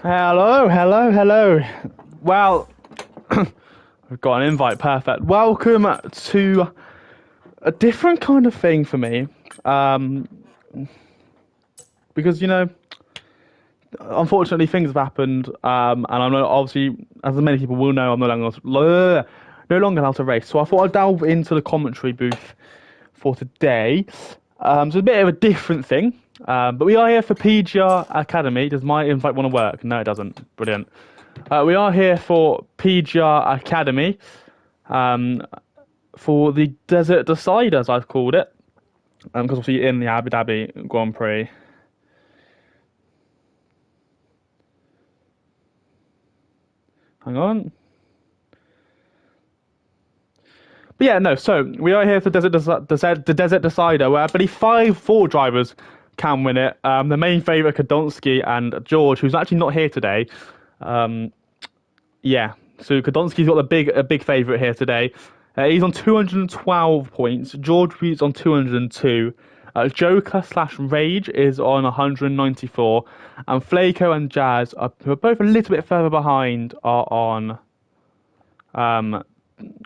Hello, hello, hello. Well, we've got an invite, perfect. Welcome to a different kind of thing for me. Um, because, unfortunately things have happened, and I'm not, obviously, as many people will know, I'm no longer allowed to race. So I thought I'd delve into the commentary booth for today. So it's a bit of a different thing. But we are here for PGR Academy. Does my invite want to work? No, it doesn't. Brilliant. We are here for PGR Academy, for the Desert Deciders, I've called it, because obviously in the Abu Dhabi Grand Prix. Hang on. But yeah, no, so we are here for the Desert Decider, where I believe 4 drivers can win it. The main favourite, Kadonsky and George, who's actually not here today. Yeah, so Kadonsky's got a big favourite here today. He's on 212 points. George Bute's on 202. Joker slash Rage is on 194. And Flaco and Jazz, who are both a little bit further behind, are on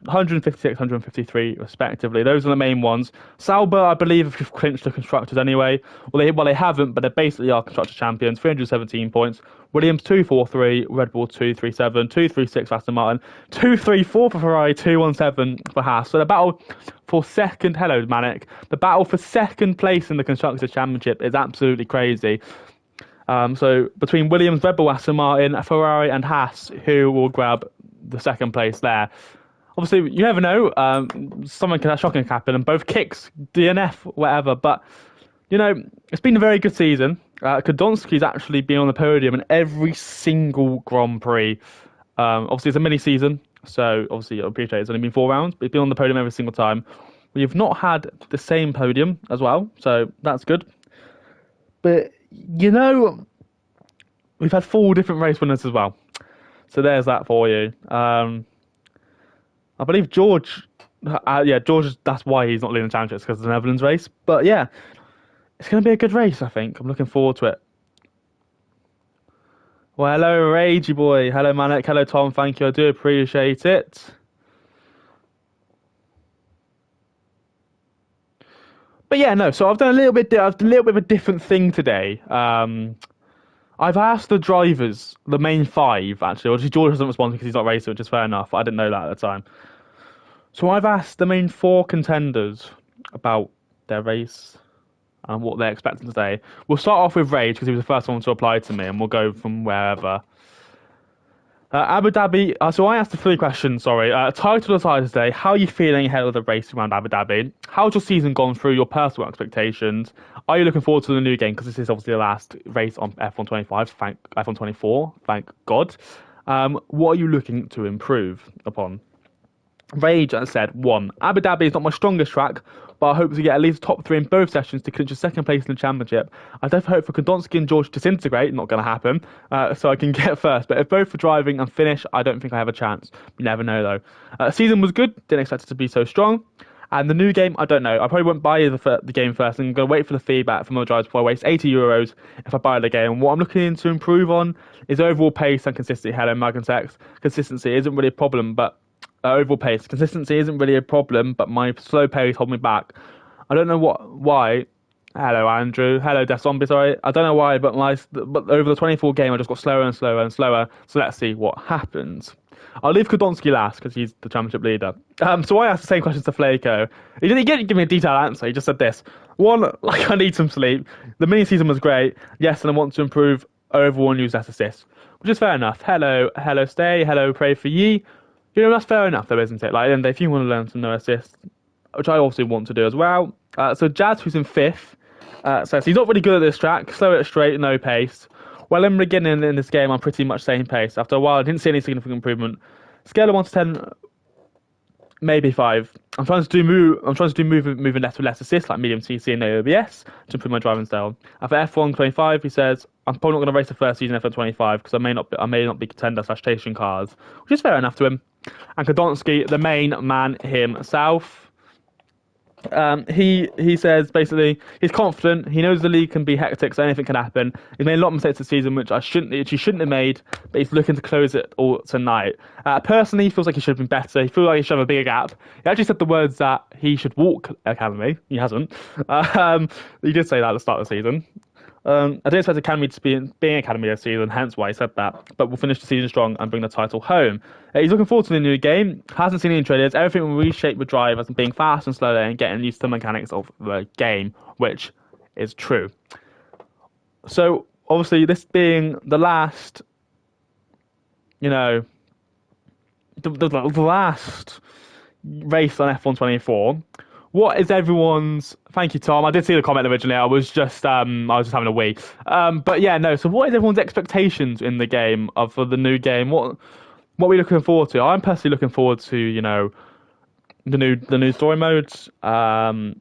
156, 153 respectively. Those are the main ones. Sauber, I believe, have clinched the constructors anyway. Well, they haven't, but they basically are constructor champions. 317 points. Williams 243, Red Bull 237, 236 for Aston Martin, 234 for Ferrari, 217 for Haas. So the battle for second, hello Manic. The battle for second place in the constructors championship is absolutely crazy. So between Williams, Red Bull, Aston Martin, Ferrari, and Haas, who will grab the second place there? Obviously, you never know. Something shocking can happen, and both kicks, DNF, whatever. But it's been a very good season. Kadonsky's actually been on the podium in every single Grand Prix. Obviously, it's a mini season, so obviously I appreciate it's only been 4 rounds, but he's been on the podium every single time. We've not had the same podium as well, so that's good. But we've had 4 different race winners as well. So there's that for you. I believe George, George, that's why he's not leading the championships, because of the Netherlands race. But yeah, it's going to be a good race, I think. I'm looking forward to it. Well, hello, Ragey boy. Hello, Manic. Hello, Tom. Thank you. I do appreciate it. But yeah, no. So I've done a little bit of a different thing today. I've asked the drivers, the main 5 actually. Obviously, George doesn't respond because he's not racing, which is fair enough. I didn't know that at the time. So I've asked the main 4 contenders about their race and what they're expecting today. We'll start off with Rage because he was the first one to apply to me, and we'll go from wherever. Abu Dhabi. So I asked the 3 questions. Sorry. Title decided today. How are you feeling ahead of the race around Abu Dhabi? How's your season gone through your personal expectations? Are you looking forward to the new game? Because this is obviously the last race on F125. F124. Thank God. What are you looking to improve upon? Rage, as I said, 1. Abu Dhabi is not my strongest track, but I hope to get at least top 3 in both sessions to clinch a second place in the championship. I definitely hope for Kadonsky and George to disintegrate, not going to happen, so I can get first. But if both are driving and finish, I don't think I have a chance. You never know, though. Season was good, didn't expect it to be so strong. And the new game, I don't know. I probably won't buy the game first and go wait for the feedback from other drivers before I waste €80 if I buy the game. What I'm looking to improve on is overall pace and consistency. Hello, Magentex. Consistency isn't really a problem, but overall pace. Consistency isn't really a problem, but my slow pace hold me back. I don't know why. Hello, Andrew. Hello, Death Zombie. Sorry, I don't know why, but over the 24 game, I just got slower and slower and slower. So let's see what happens. I'll leave Kadonsky last because he's the championship leader. So I asked the same questions to Flaco. He didn't give me a detailed answer. He just said this: 1, I need some sleep. The mini season was great. Yes, and I want to improve overall and use less assists, which is fair enough. Hello, Stay. Hello, Pray for Ye. That's fair enough, though, isn't it? Like, and if you want to learn some no assists, which I also want to do as well. So Jazz, who's in 5th, says he's not really good at this track. Slow it straight, no pace. Well, in the beginning in this game, I'm pretty much same pace. After a while, I didn't see any significant improvement. Scale of 1 to 10, maybe 5. I'm trying to do moving less with less assists, like medium CC and AOBS, to improve my driving style. And for F1 25, he says I'm probably not going to race the first season F1 25 because I may not be contender / chasing cars, which is fair enough to him. And Kadonsky, the main man himself. He says basically he's confident. He knows the league can be hectic, so anything can happen. He's made a lot of mistakes this season, which he shouldn't have made. But he's looking to close it all tonight. Personally, he feels like he should have been better. He feels like he should have a bigger gap. He actually said the words that he should walk academy. He hasn't. He did say that at the start of the season. I didn't expect Academy to be being Academy this season, hence why I said that. But we'll finish the season strong and bring the title home. He's looking forward to the new game. Hasn't seen any trailers. Everything will reshape the drive as being fast and slower and getting used to the mechanics of the game, which is true. So obviously, this being the last, you know, the last race on F1 24. What is everyone's? Thank you, Tom. I did see the comment originally. I was just having a wee. But yeah, no. So, what is everyone's expectations in the game for the new game? What are we looking forward to? I'm personally looking forward to the new story modes. I'm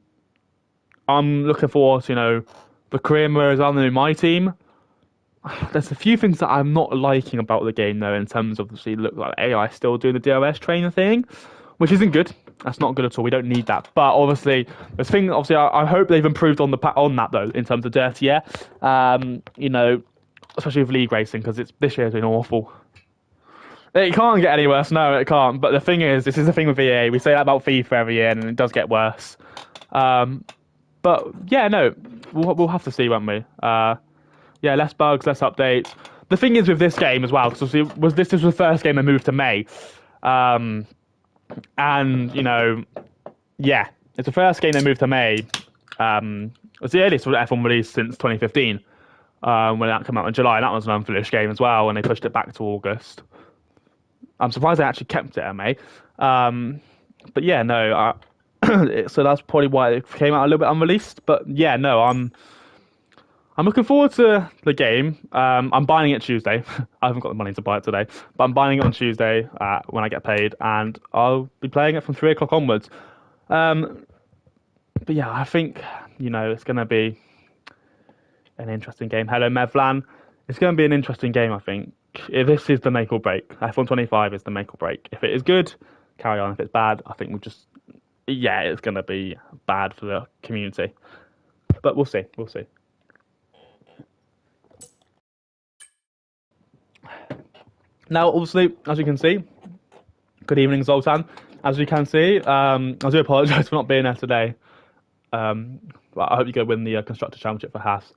looking forward to the career mode as well, the new My Team. There's a few things that I'm not liking about the game though, in terms of obviously look like AI still doing the DOS trainer thing, which isn't good. That's not good at all. We don't need that. But obviously, I hope they've improved on that though, in terms of dirty air. Especially with league racing, because this year has been awful. It can't get any worse. No, it can't. But the thing is, this is the thing with EA. We say that about FIFA every year, and it does get worse. But yeah, no, we'll have to see, won't we? Yeah, less bugs, less updates. The thing is with this game as well, because this was the first game they moved to May. And yeah, it's the first game they moved to May. It's the earliest F1 release since 2015, when that came out in July. And that was an unfinished game as well, and they pushed it back to August. I'm surprised they actually kept it at May. But yeah, no. So that's probably why it came out a little bit unreleased. But yeah, no, I'm looking forward to the game. I'm buying it Tuesday. I haven't got the money to buy it today, but I'm buying it on Tuesday when I get paid, and I'll be playing it from 3 o'clock onwards. But yeah, I think it's going to be an interesting game. Hello, Mevlan. It's going to be an interesting game, I think. If this is the make or break. F1 25 is the make or break. If it is good, carry on. If it's bad, I think it's going to be bad for the community. But we'll see. We'll see. Now, obviously, as you can see, good evening, Zoltan. As you can see, I do apologise for not being there today. But I hope you go win the Constructor Championship for Haas.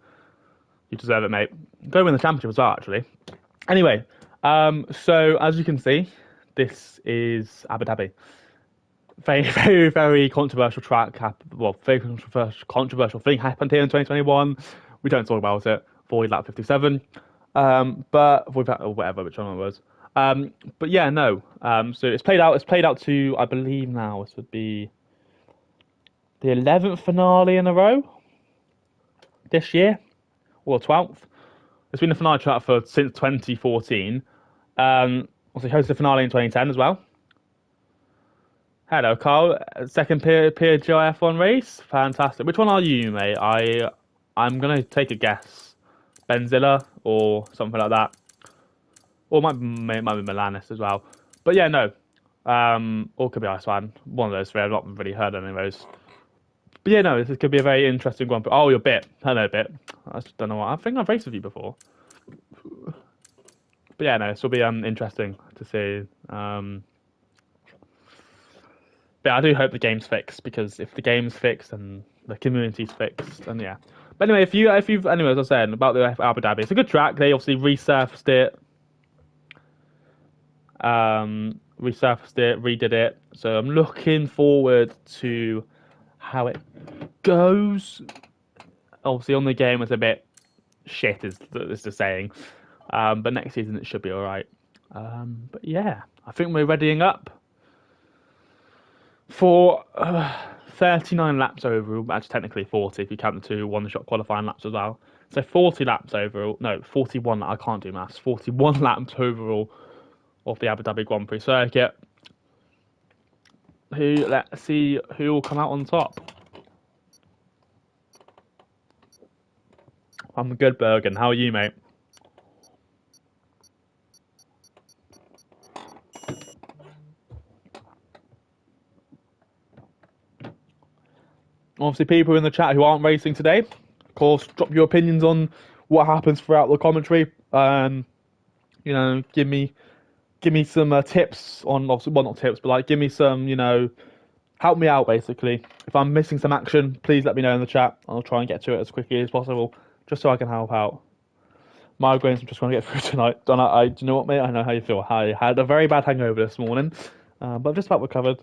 You deserve it, mate. Go win the championship as well, actually. Anyway, so as you can see, this is Abu Dhabi. Very, very, very controversial track. Well, very controversial thing happened here in 2021. We don't talk about it. Void lap 57. But or whatever, which one it was. But yeah, no. So it's played out. It's played out to, I believe now this would be the 11th finale in a row this year, or 12th. It's been the finale track since 2014. Also hosted the finale in 2010 as well. Hello, Carl. Second PGR F1 race. Fantastic. Which one are you, mate? I'm gonna take a guess. Benzilla or something like that. Or it might be Milanis as well. But yeah, no. Or it could be Iceland. One of those three. I've not really heard any of those. But yeah, no, this could be a very interesting one. Oh, you're Bit. Hello, Bit. I just don't know what. I think I've raced with you before. But yeah, no, this will be interesting to see. But I do hope the game's fixed, because if the game's fixed and the community's fixed, then yeah. But anyway, anyway, as I said about the Abu Dhabi, it's a good track. They obviously resurfaced it, redid it. So I'm looking forward to how it goes. Obviously, on the game it's a bit shit, is the saying. But next season it should be all right. But yeah, I think we're readying up for 39 laps overall. Actually, technically 40 if you count the 2 one-shot qualifying laps as well. So 40 laps overall. No, 41. I can't do maths. 41 laps overall of the Abu Dhabi Grand Prix circuit. Let's see who will come out on top. I'm good, Bergen. How are you, mate? Obviously, people in the chat who aren't racing today, of course, drop your opinions on what happens throughout the commentary. You know, give me some tips on, obviously, well, not tips, but like give me some, you know, help me out basically. If I'm missing some action, please let me know in the chat. I'll try and get to it as quickly as possible, just so I can help out. Migraines, I'm just going to get through tonight. Do you know what, mate? I know how you feel. I had a very bad hangover this morning, but I've just about recovered.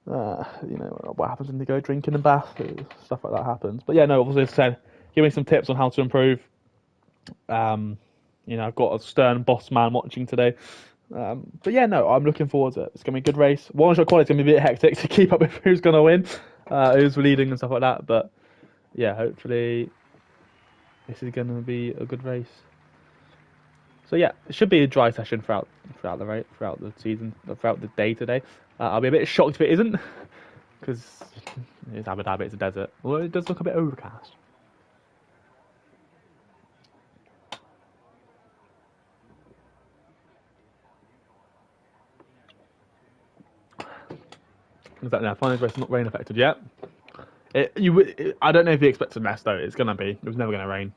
You know, what happens when you go drinking and bath, stuff like that happens. But yeah, no, obviously, as I said, give me some tips on how to improve. You know, I've got a stern boss man watching today. But yeah, no, I'm looking forward to it. It's going to be a good race. One shot quality is going to be a bit hectic to keep up with who's going to win, who's leading and stuff like that. But yeah, hopefully this is going to be a good race. So yeah, it should be a dry session throughout the season, throughout the day today. I'll be a bit shocked if it isn't, because it's Abu Dhabi, it's a desert. Although it does look a bit overcast. Exactly. Now, finally, race not rain affected yet. I don't know if you expect a mess though. It's gonna be. It was never gonna rain.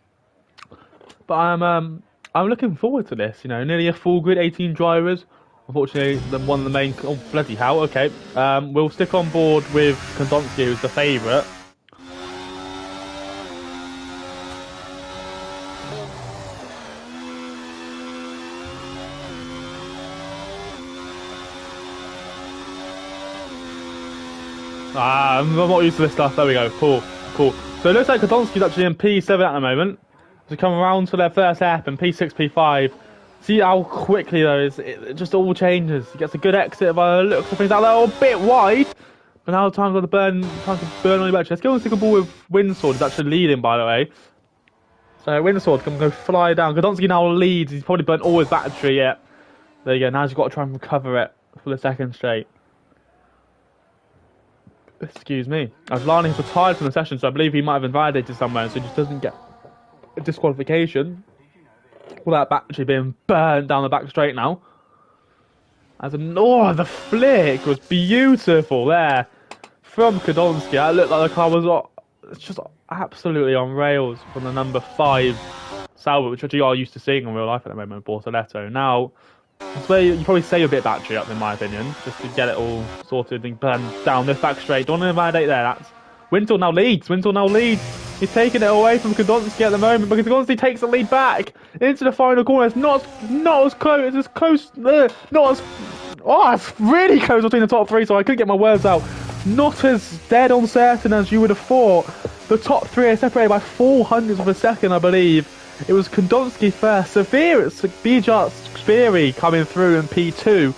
But I'm looking forward to this. You know, nearly a full grid, 18 drivers. Unfortunately, one of the main. Oh bloody hell! Okay. We'll stick on board with Kondonski, who's the favourite. I'm not used to this stuff. There we go. Cool. So it looks like Kondonski's actually in P7 at the moment. To come around to their first lap in P6, P5. See how quickly though it just all changes. He gets a good exit by the looks of things out there, a bit wide. But now time to burn on the battery. Let's go and stick a ball with Windsword. He's actually leading, by the way. So Windsword can go fly down. Kondonski now leads. He's probably burnt all his battery yet. There you go. Now he's got to try and recover it for the second straight. Excuse me. Lani's retired from the session, so I believe he might have invalidated somewhere, so he just doesn't get a disqualification. All that battery being burned down the back straight now. The flick was beautiful there from Kondonski. It looked like the car was just absolutely on rails from the number 5 Sauber, which you are used to seeing in real life at the moment with Bortoletto. Now, that's where you probably save a bit of battery up, in my opinion, just to get it all sorted and burn down this back straight. Don't want to invalidate there. That's Wintle now leads. He's taking it away from Kondonski at the moment, because Kondonski takes the lead back into the final corner. It's not as close. It's as close. It's really close between the top 3, so I couldn't get my words out. Not as dead on certain as you would have thought. The top 3 are separated by 400ths of a second, I believe. It was Kondonski first. PGR Spheri coming through in P2.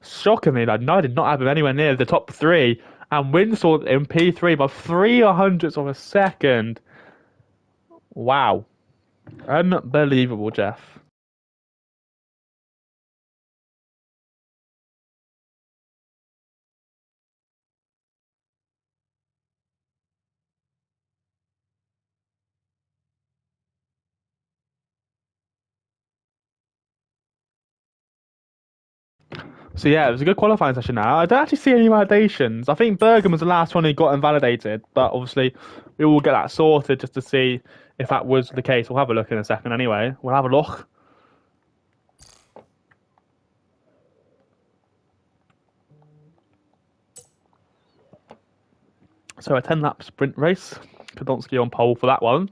Shockingly, I did not have him anywhere near the top 3. And Windsword in P3 by 300ths of a second. Wow. Unbelievable, Jeff. So yeah, it was a good qualifying session now. I don't actually see any validations. I think Bergen was the last one who got invalidated, but obviously we will get that sorted just to see if that was the case. We'll have a look in a second anyway. We'll have a look. So a 10-lap sprint race. Kondonski on pole for that one.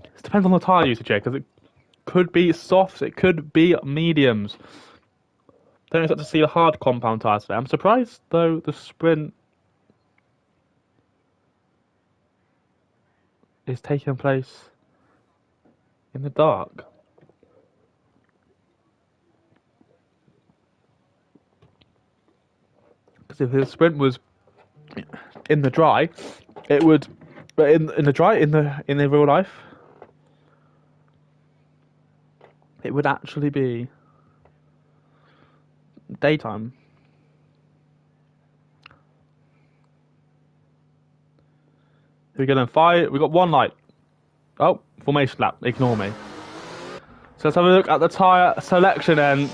It depends on the tyre usage here, because it could be softs, it could be mediums. Don't expect to see the hard compound tyres today. I'm surprised, though, the sprint is taking place in the dark. Because if the sprint was in the dry, it would, but in the real life, it would actually be daytime. We're going to fire. We got one light. Oh, formation lap. Ignore me. So let's have a look at the tyre selection then.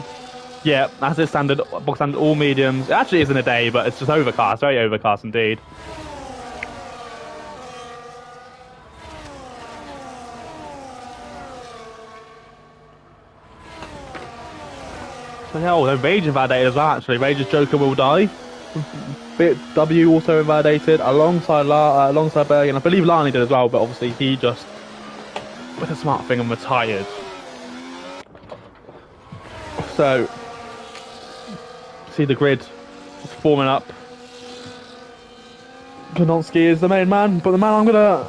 Yeah, as it's standard, box standard, all mediums. It actually isn't a day, but it's just overcast, very overcast indeed. So yeah, oh, Rage invalidated as well. Actually, Rage's Joker will die. Bit W also invalidated alongside alongside Bergen. I believe Lani did as well, but obviously he just with a smart thing and retired. So see the grid is forming up. Gnonsky is the main man, but the man I'm gonna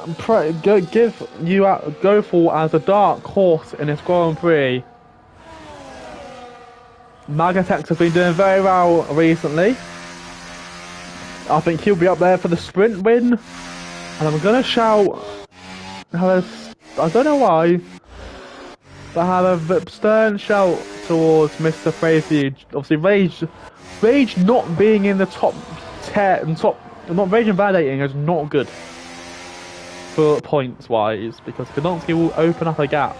go for as a dark horse in this Grand Prix. Magatex has been doing very well recently. I think he'll be up there for the sprint win. And I'm gonna shout, I don't know why, but have a stern shout towards Mr. Frazier. Obviously, Rage not being in the top 10, not Rage invalidating is not good for points wise, because Gnonsky will open up a gap.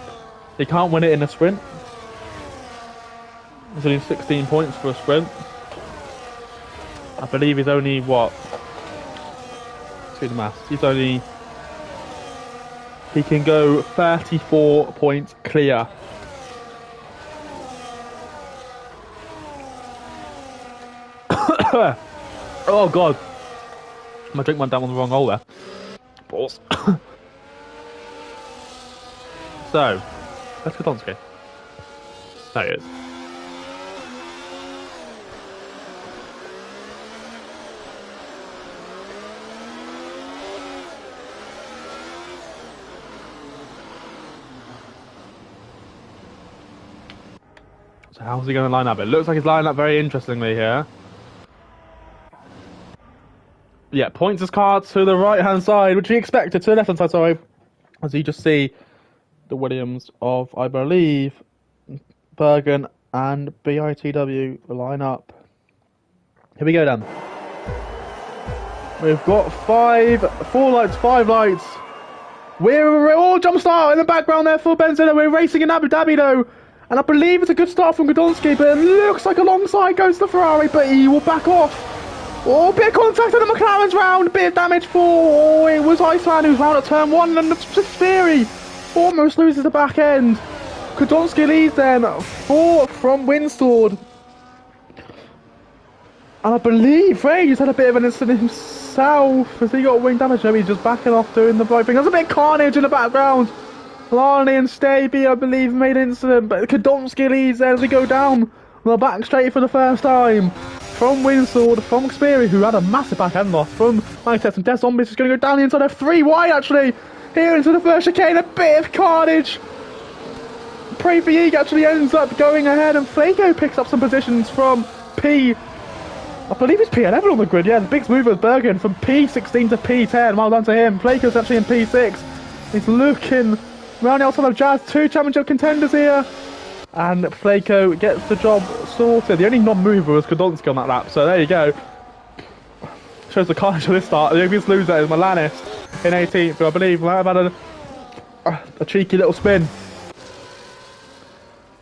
He can't win it in a sprint. He's only 16 points for a sprint. I believe he's only what? Do the maths. He can go 34 points clear. Oh god. My drink went down on the wrong hole there. Pause. So, let's go Donski. There he is. So how's he going to line up? It looks like he's lining up very interestingly here. Yeah, points his card to the right-hand side, which he expected, to the left-hand side, sorry. As you just see the Williams of, I believe, Bergen and BITW line up. Here we go then. We've got five lights. We're all jump start in the background there for Benzilla. We're racing in Abu Dhabi though. And I believe it's a good start from Godonsky, but it looks like alongside goes the Ferrari, but he will back off. Oh, bit of contact on the McLaren's round, bit of damage for, it was Iceland who's round at turn 1, and it's just Theory almost loses the back end. Godonsky leads then 4 from Windsword. And I believe Ray's had a bit of an incident himself. Has he got wing damage? No, he's just backing off doing the right thing. There's a bit of carnage in the background. Lani and Staby, I believe, made an incident, but Godonsky leads there as we go down the back straight for the first time. From Windsword, from Xperia, who had a massive back end loss, from Magnetex and Death Zombies, is going to go down the inside of 3 wide actually. Here into the first chicane, a bit of carnage. Pray for Yeeg actually ends up going ahead, and Flaco picks up some positions from P. I believe it's P11 on the grid, yeah, the big mover is Bergen from P16 to P10, well done to him. Flaco's actually in P6, he's looking around the outside of Jazz, 2 championship contenders here, and Flaco gets the job sorted. The only non-mover was Kodonsky on that lap, so there you go. Shows the carnage of this start. The biggest loser is Milanis in 18th, who I believe might have had a cheeky little spin.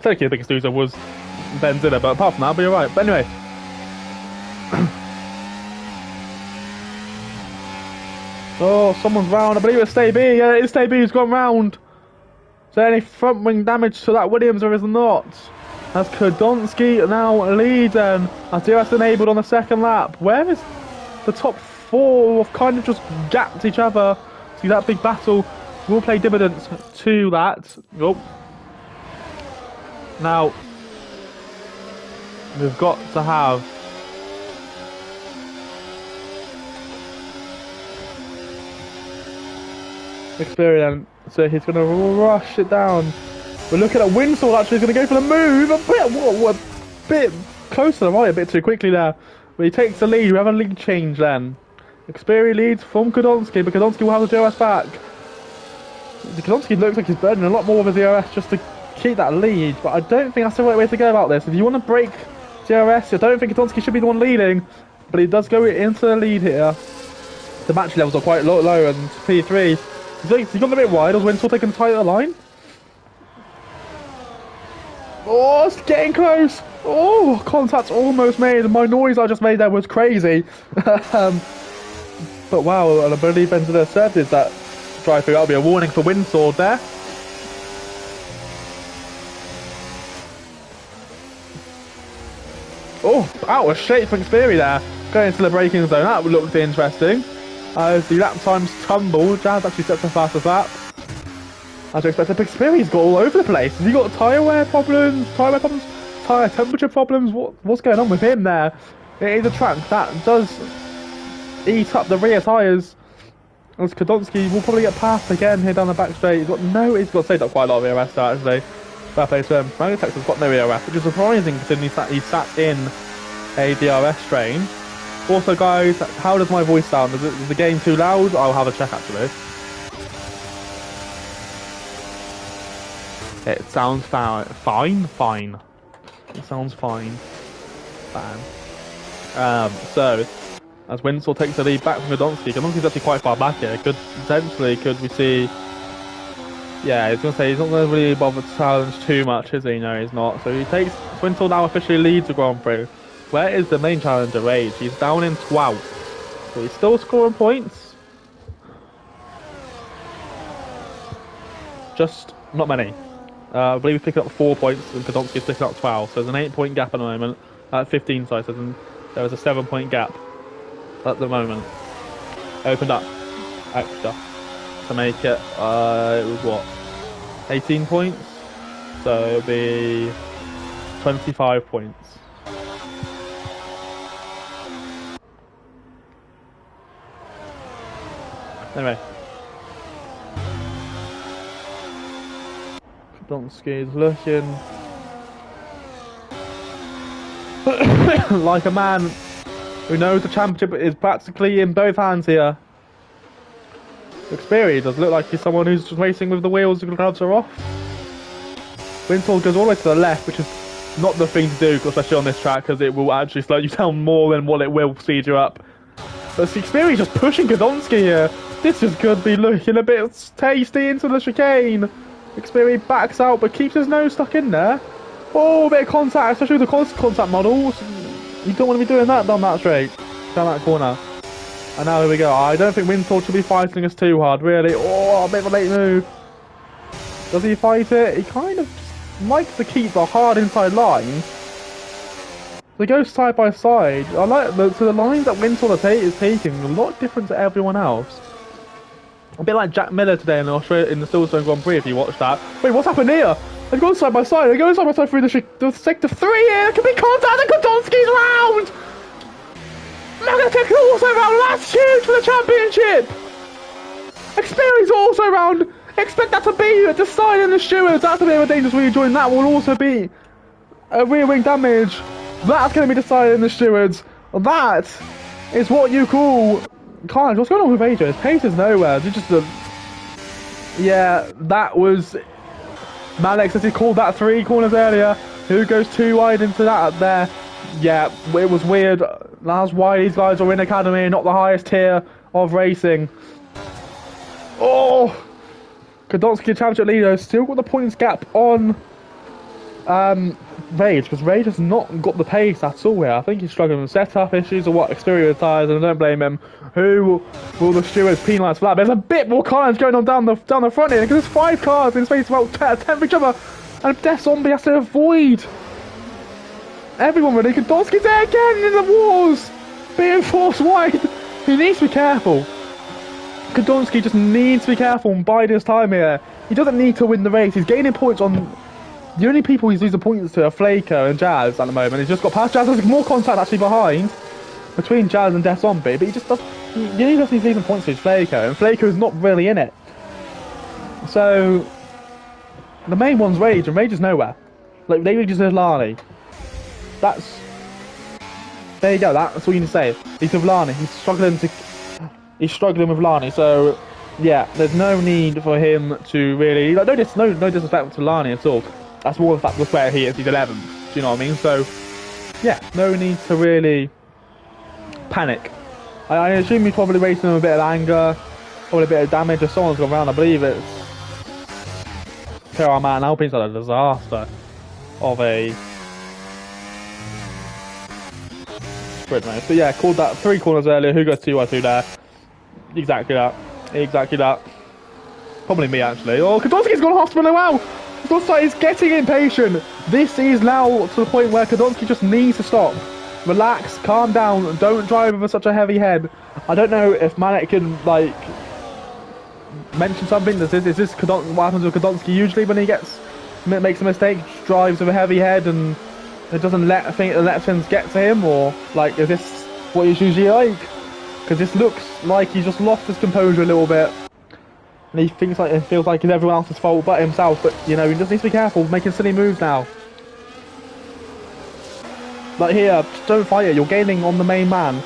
Technically the biggest loser was Benzilla, but apart from that, but you're right. But anyway. Oh, someone's round. I believe it's Staby. Yeah, it is Staby who's gone round. Is there any front wing damage to that Williams or is not? As Kodonsky now leads and as DRS enabled on the second lap. Where is the top 4? Have kind of just gapped each other. See that big battle will play dividends to that. Oh. Now, we've got to have experience, so he's going to rush it down. We're looking at Windsword actually going to go for the move. A bit close to the right, a bit too quickly there. But he takes the lead. We have a lead change then. Xperia leads from Kodonsky, but Kodonsky will have the DRS back. Kodonsky looks like he's burning a lot more with the DRS just to keep that lead, but I don't think that's the right way to go about this. If you want to break DRS, I don't think Kodonsky should be the one leading, but he does go into the lead here. The match levels are quite low and P3. He's gone a bit wide. Was Windsword taking the tighter line? Oh, it's getting close. Oh, contact's almost made. My noise I just made there was crazy. um, but wow, and I believe Benzilla accepted that drive-through. That'll be a warning for Windsword there. Oh, out of shape for Xperia there. Going into the braking zone. That looked interesting. As the lap times tumble, Jazz actually sets the fastest lap. As you expect, Big Xperia's got all over the place. Has he got tyre wear problems? Tyre temperature problems? What's going on with him there? It is a track that does eat up the rear tyres. As Kadonsky will probably get passed again here down the back straight. He's got saved up quite a lot of rear rest actually. Fair play to him. Magnetex has got no rear rest, which is surprising considering he sat in a DRS train. Also guys, how does my voice sound? Is the game too loud? I'll have a check actually. It sounds fine. It sounds fine. So, as Winslow takes the lead back from Godonsky. Godonsky's actually quite far back here. Could we see... Yeah, I was going to say, he's not going to really bother to challenge too much, is he? No, he's not. So Winslow now officially leads the Grand Prix. Where is the main challenger, Rage? He's down in 12th. So he's still scoring points. Just not many. I believe he's picking up 4 points and Podolski's picking up 12. So there's an 8-point gap at the moment. 15, sorry. So there was a 7-point gap at the moment. Opened up extra to make it, it was what? 18 points? So it'll be 25 points. Anyway. Podolski's looking like a man who knows the championship is practically in both hands here. Xperia does look like he's someone who's just racing with the wheels and the gloves are off. Wintle goes all the way to the left, which is not the thing to do, especially on this track, because it will actually slow you down more than what it will speed you up. But Xperia just pushing Godonsky here. This is could be looking a bit tasty into the chicane. Xperia backs out but keeps his nose stuck in there. Oh, a bit of contact, especially with the contact models. You don't want to be doing that down that straight, down that corner. And now here we go. I don't think Wintle should be fighting us too hard, really. Oh, a bit of a late move. Does he fight it? He kind of likes to keep the hard inside line. They go side by side. I like the lines that Wintle is taking a lot different to everyone else. A bit like Jack Miller today in the Silverstone Grand Prix, if you watched that. Wait, what's happened here? They've gone side by side. They're going side by side through the sector 3 here. It could be contact and Godonsky's round! Magnetic also round. That's huge for the championship! Xperia's also round. Expect that to be at the side in the stewards. That's a bit of a dangerous rejoin. That will also be a rear wing damage. That's going to be decided in the stewards. That is what you call... Carnage. What's going on with AJ? His pace is nowhere. Yeah, that was... Malik says he called that 3 corners earlier. Who goes too wide into that up there? Yeah, it was weird. That's why these guys are in academy, not the highest tier of racing. Oh! Godonsky, championship leader, still got the points gap on Rage, because Rage has not got the pace at all here. I think he's struggling with setup issues or what, exterior tyres, and I don't blame him. Who will the stewards penalise for that? There's a bit more carnage going on down the front here, because there's 5 cars in space about 10 for each other, and Death Zombie has to avoid everyone really. Godonsky's there again in the wars, being forced wide. He needs to be careful. Godonsky just needs to be careful and bide his time here. He doesn't need to win the race. He's gaining points on... The only people he's losing points to are Flaker and Jazz at the moment. He's just got past Jazz. There's more contact actually behind between Jazz and Death Zombie, but he just does... You need to see losing points to Flaker, and Flaker is not really in it. So... The main one's Rage, and Rage is nowhere. Like, they really just need Lani. That's... There you go, that's all you need to say. He's with Lani. He's struggling with Lani, so... Yeah, there's no need for him to really... Like, no disrespect to Lani at all. That's more the fact that's where he is. He's 11th. Do you know what I mean? So, yeah, no need to really panic. I assume he's probably racing with a bit of anger, probably a bit of damage, or someone's gone around. I believe it's... Our man Alpine's had a disaster. of a sprint race. But yeah, called that 3 corners earlier. Who goes 2x2 there? Exactly that. Exactly that. Probably me, actually. Oh, Kadonski's gone hospital. Wow! Kadonski is getting impatient. This is now to the point where Kadonski just needs to stop. Relax, calm down, don't drive with such a heavy head. I don't know if Manek can, like, mention something. Is this what happens with Kadonski usually when he makes a mistake, drives with a heavy head and it doesn't let things get to him? Or, like, is this what he's usually like? Because this looks like he's just lost his composure a little bit. And he thinks like it feels like it's everyone else's fault but himself. But, you know, he just needs to be careful, making silly moves now. Like here, just don't fight it. You're gaining on the main man,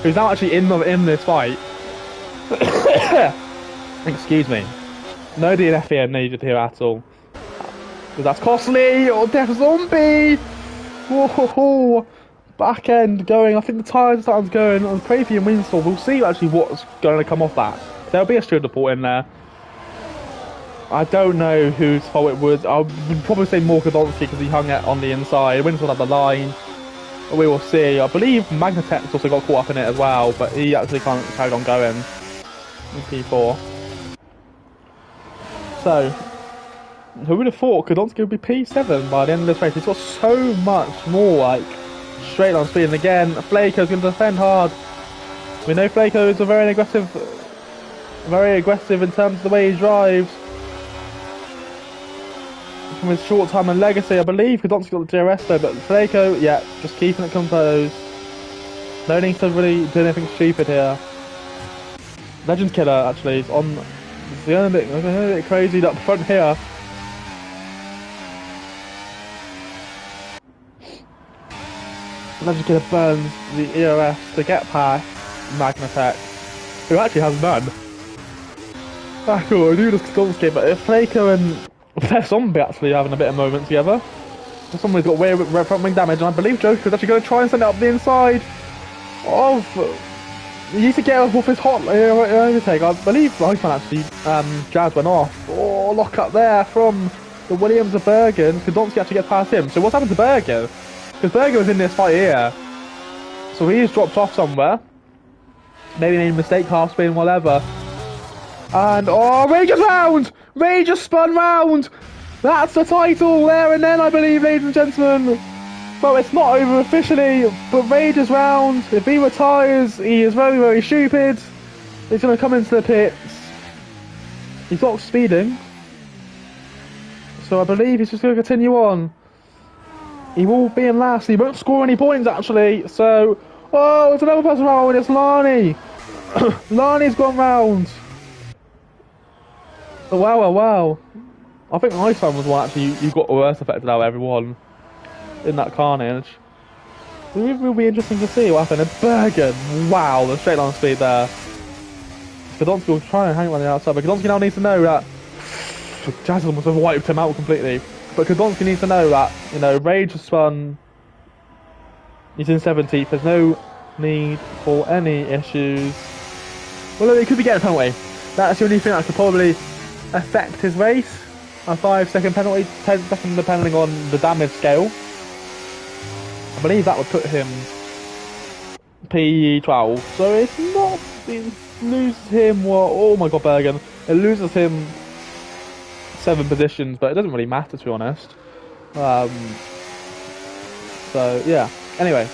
who's now actually in this fight. Excuse me. No DNF here needed here at all. Because that's costly. Or Death Zombie. Whoa. Back end going. I think the tyres starting going on Crazy and Windstorm. We'll see actually what's going to come off that. There'll be a steward report in there. I don't know whose fault it was. I would probably say more Kadonski because he hung it on the inside. Windstorm had the line. We will see. I believe Magnatech also got caught up in it as well, but he actually can't carry on going in P4. So, who would have thought Kadonski would be P7 by the end of this race? He's got so much more, like, straight line speed. And again, Flaco's going to defend hard. We know Flaco is very aggressive in terms of the way he drives. From his short time and legacy, I believe Kadonski got the DRS though, but Flaco, yeah, just keeping it composed. No need to really do anything stupid here. Legends Killer actually is on. It's the only bit crazy up front here. Legends Killer burns the ERS to get past Magnatech, who actually has none. Ah, cool, I knew this Kadonski, but if Flaco and Zombie actually having a bit of moment together. Somebody's got way front wing damage, and I believe Joker's actually going to try and send it up the inside of. He needs to get off his hot overtake. I believe Iceman actually Jazz went off. Oh, lock up there from the Williams of Bergen. Kadonski actually gets past him. So what's happened to Bergen? Because Bergen was in this fight here, so he's dropped off somewhere. Maybe made a mistake, half spin, whatever. And oh, Ray just round! Ray just spun round! That's the title there and then, I believe, ladies and gentlemen. Well, it's not over officially, but Ray just round. If he retires, he is very, very stupid. He's going to come into the pits. He's not speeding. So I believe he's just going to continue on. He will be in last. He won't score any points, actually. So, oh, it's another person round. It's Lani. Lani's gone round. Oh, wow. I think Iceman was the one actually you got worse affected out of everyone in that carnage. It will be interesting to see what happened. And Bergen, wow, the straight line speed there. Kadonski will try and hang on the outside, but Kadonski now needs to know that Jazz almost have wiped him out completely. But Kadonski needs to know that, you know, Rage has spun. He's in 17th. There's no need for any issues. Well, he could be getting a penalty. That's the only thing that could probably affect his race. A 5-second penalty, 10 seconds depending on the damage scale. I believe that would put him P12. So it's not, it loses him what? Oh my god, Bergen. It loses him 7 positions, but it doesn't really matter to be honest. So yeah. Anyway.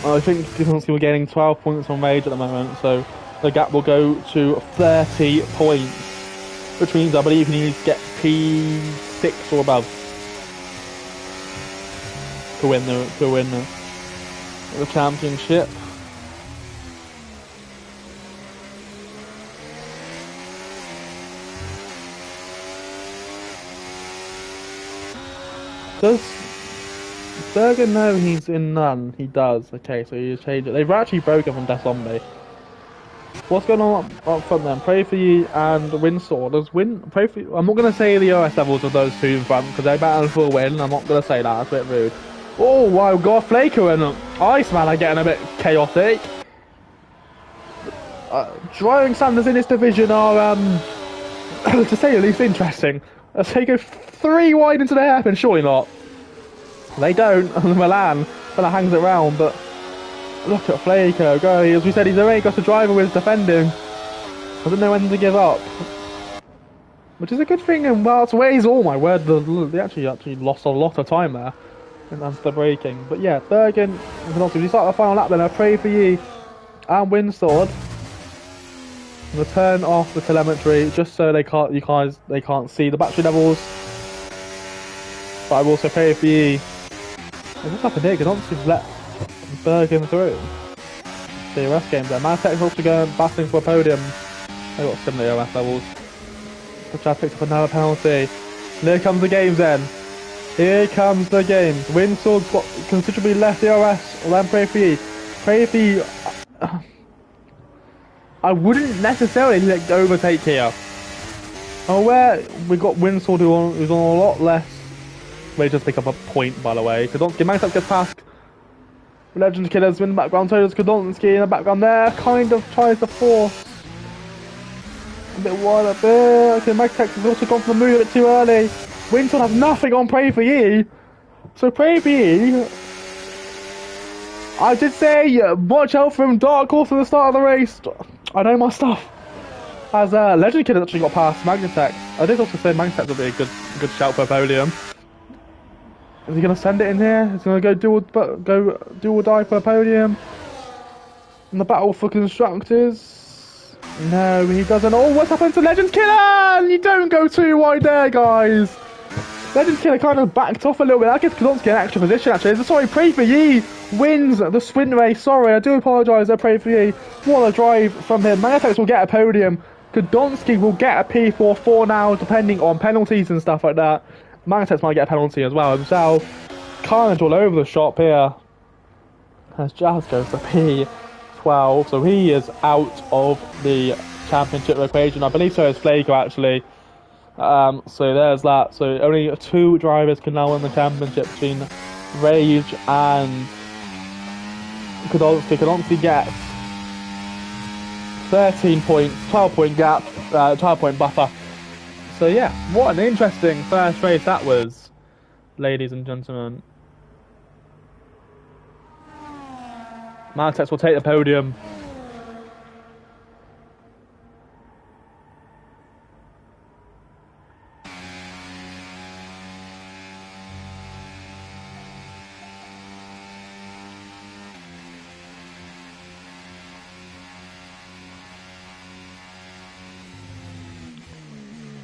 I think Kadonski will getting 12 points on Rage at the moment, so the gap will go to 30 points, which means I believe he needs to get P6 or above to win the championship. Does Bergen know he's in none? He does. Okay, so he's changed it. They've actually broken from Death Zombie. What's going on up front then? Pray for you and Windsor. Pray for you. I'm not going to say the OS levels of those two in front because they're battling for a win. I'm not going to say that. That's a bit rude. Oh, wow, got Flaker and Iceman are getting a bit chaotic. Driving standards in this division are, to say the least, interesting. As they go 3 wide into the hairpin, surely not. They don't, Milan kind of hangs around, but look at Flaker, go, as we said, he's already got a driver with defending. Doesn't know when to give up. Which is a good thing in Welts ways. Oh my word, they actually lost a lot of time there. And that's the braking. But yeah, Bergen, we start the final lap then. I pray for you and Windsword. Return off the telemetry just so they can't see the battery levels. But I will also pray for you. Oh, what's happened here? Because obviously let Bergen through. CRS games there. Manitech's also going battling for a podium. They've got similar OS levels. Which I picked up another penalty. And here comes the games then. Here comes the games. Windsword's got considerably less ERS. Well, then pray for you. Pray for you. I wouldn't necessarily let overtake here. I'm aware we got Windsword who's on a lot less. They just pick up a point, by the way. Kodonsky, Magnus gets past. Legend Killers in the background. So does Kodonsky in the background there. Kind of tries to force. A bit wide up there. Okay, Magtex has also gone for the move a bit too early. Windsword has nothing on Pray For Ye. So Pray For Ye, I did say watch out for him, Dark Horse at the start of the race. I know my stuff. As Legend Kid has actually got past Magnetex. I did also say Magnetex would be a good shout for a podium. Is he going to send it in here? Is he going to go do or die for a podium? In the battle for constructors? No, he doesn't. Oh, what's happened to Legend Killer? You don't go too wide there, guys. Legend Killer kind of backed off a little bit. That gives Kodonsky an extra position, actually. Sorry, Pray For Ye wins the sprint race. Sorry, I do apologise. I Pray For Ye. What a drive from him. Magnetex will get a podium. Kodonsky will get a P44 now, depending on penalties and stuff like that. Magnetex might get a penalty as well himself. Carnage all over the shop here. As Jazz goes to P12, so he is out of the championship equation. I believe so is Flaker, actually. So there's that. So only 2 drivers can now win the championship between Rage and Kodonsky. Kodonsky gets 13 points, 12 point gap, 12 point buffer. So yeah, what an interesting first race that was, ladies and gentlemen. Manitex will take the podium.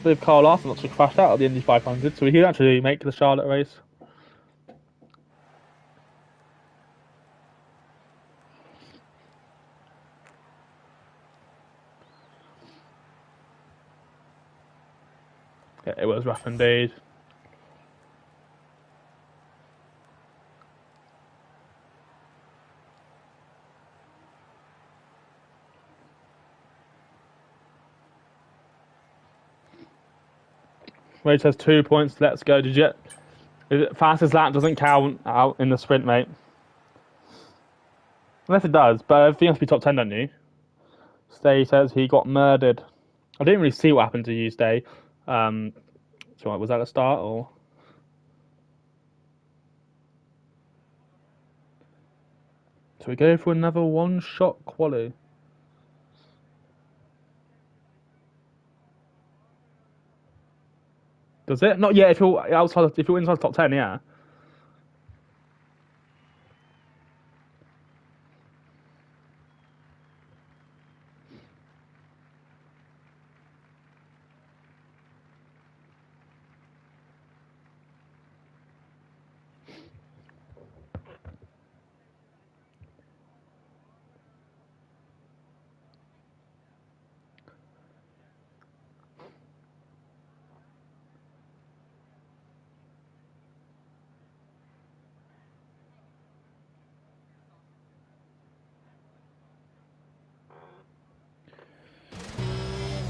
With Carl Larson actually crashed out at the Indy 500, so he'd actually make the Charlotte race. Yeah, it was rough indeed. Rage has 2 points. Let's go. Did you? Fastest lap doesn't count out in the sprint, mate. Unless it does, but I think it has to be top 10, don't you? Stay says he got murdered. I didn't really see what happened to you, Stay. So was that a start or? So we go for another one-shot quali. Does it? Not yet. If you're outside, if you're inside the top 10, yeah.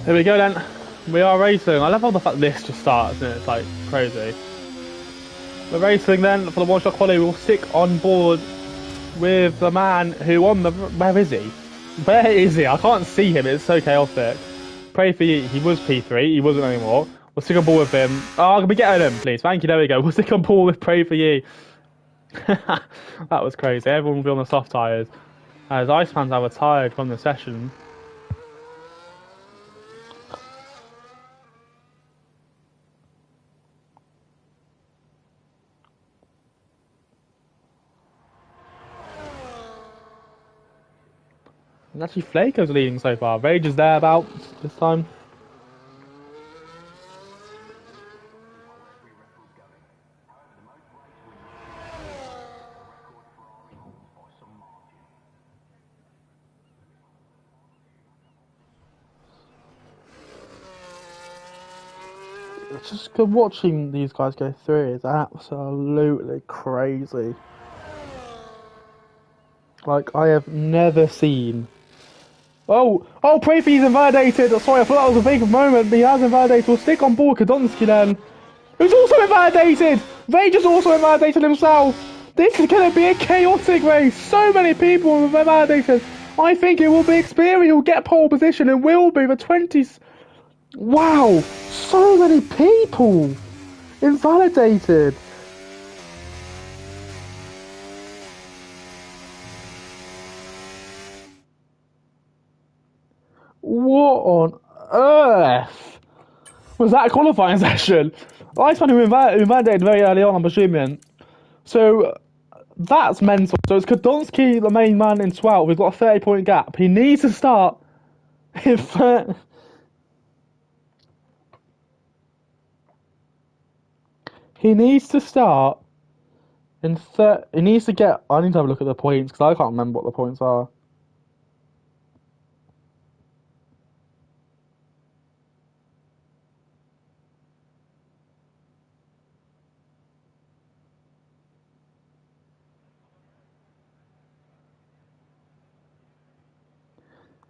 Here we go then. We are racing. I love how the fact this just starts and it's like crazy. We're racing then for the one-shot quality. We'll stick on board with the man who won the... Where is he? Where is he? I can't see him. It's so chaotic. Pray for you. He was P3. He wasn't anymore. We'll stick on board with him. Oh, can we get him, please? Thank you. There we go. We'll stick on board with Pray for you. That was crazy. Everyone will be on the soft tyres. As Iceman's now retired from the session. And actually, Flaco's leading so far. Rage is thereabouts this time. Just watching these guys go through is absolutely crazy. Like, I have never seen... Oh, pray for he's invalidated. Sorry, I thought that was a big moment, but he has invalidated. We'll stick on board Kadonsky then. Who's also invalidated. Rage is also invalidated himself. This is going to be a chaotic race. So many people have invalidated. I think it will be Xperia who will get pole position and will be the 20s. Wow, so many people invalidated. What on earth was that qualifying session? I found him invalidated very early on, I'm assuming. So that's mental. So it's Kadonsky, the main man in 12. We've got a 30-point gap. He needs to start in He needs to start in he needs to get... I need to have a look at the points because I can't remember what the points are.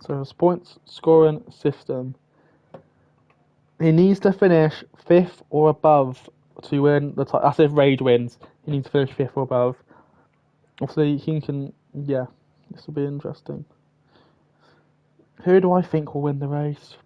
So his points scoring system. He needs to finish 5th or above to win the title. That's if Rage wins. He needs to finish 5th or above. Obviously, he can... Yeah, this will be interesting. Who do I think will win the race?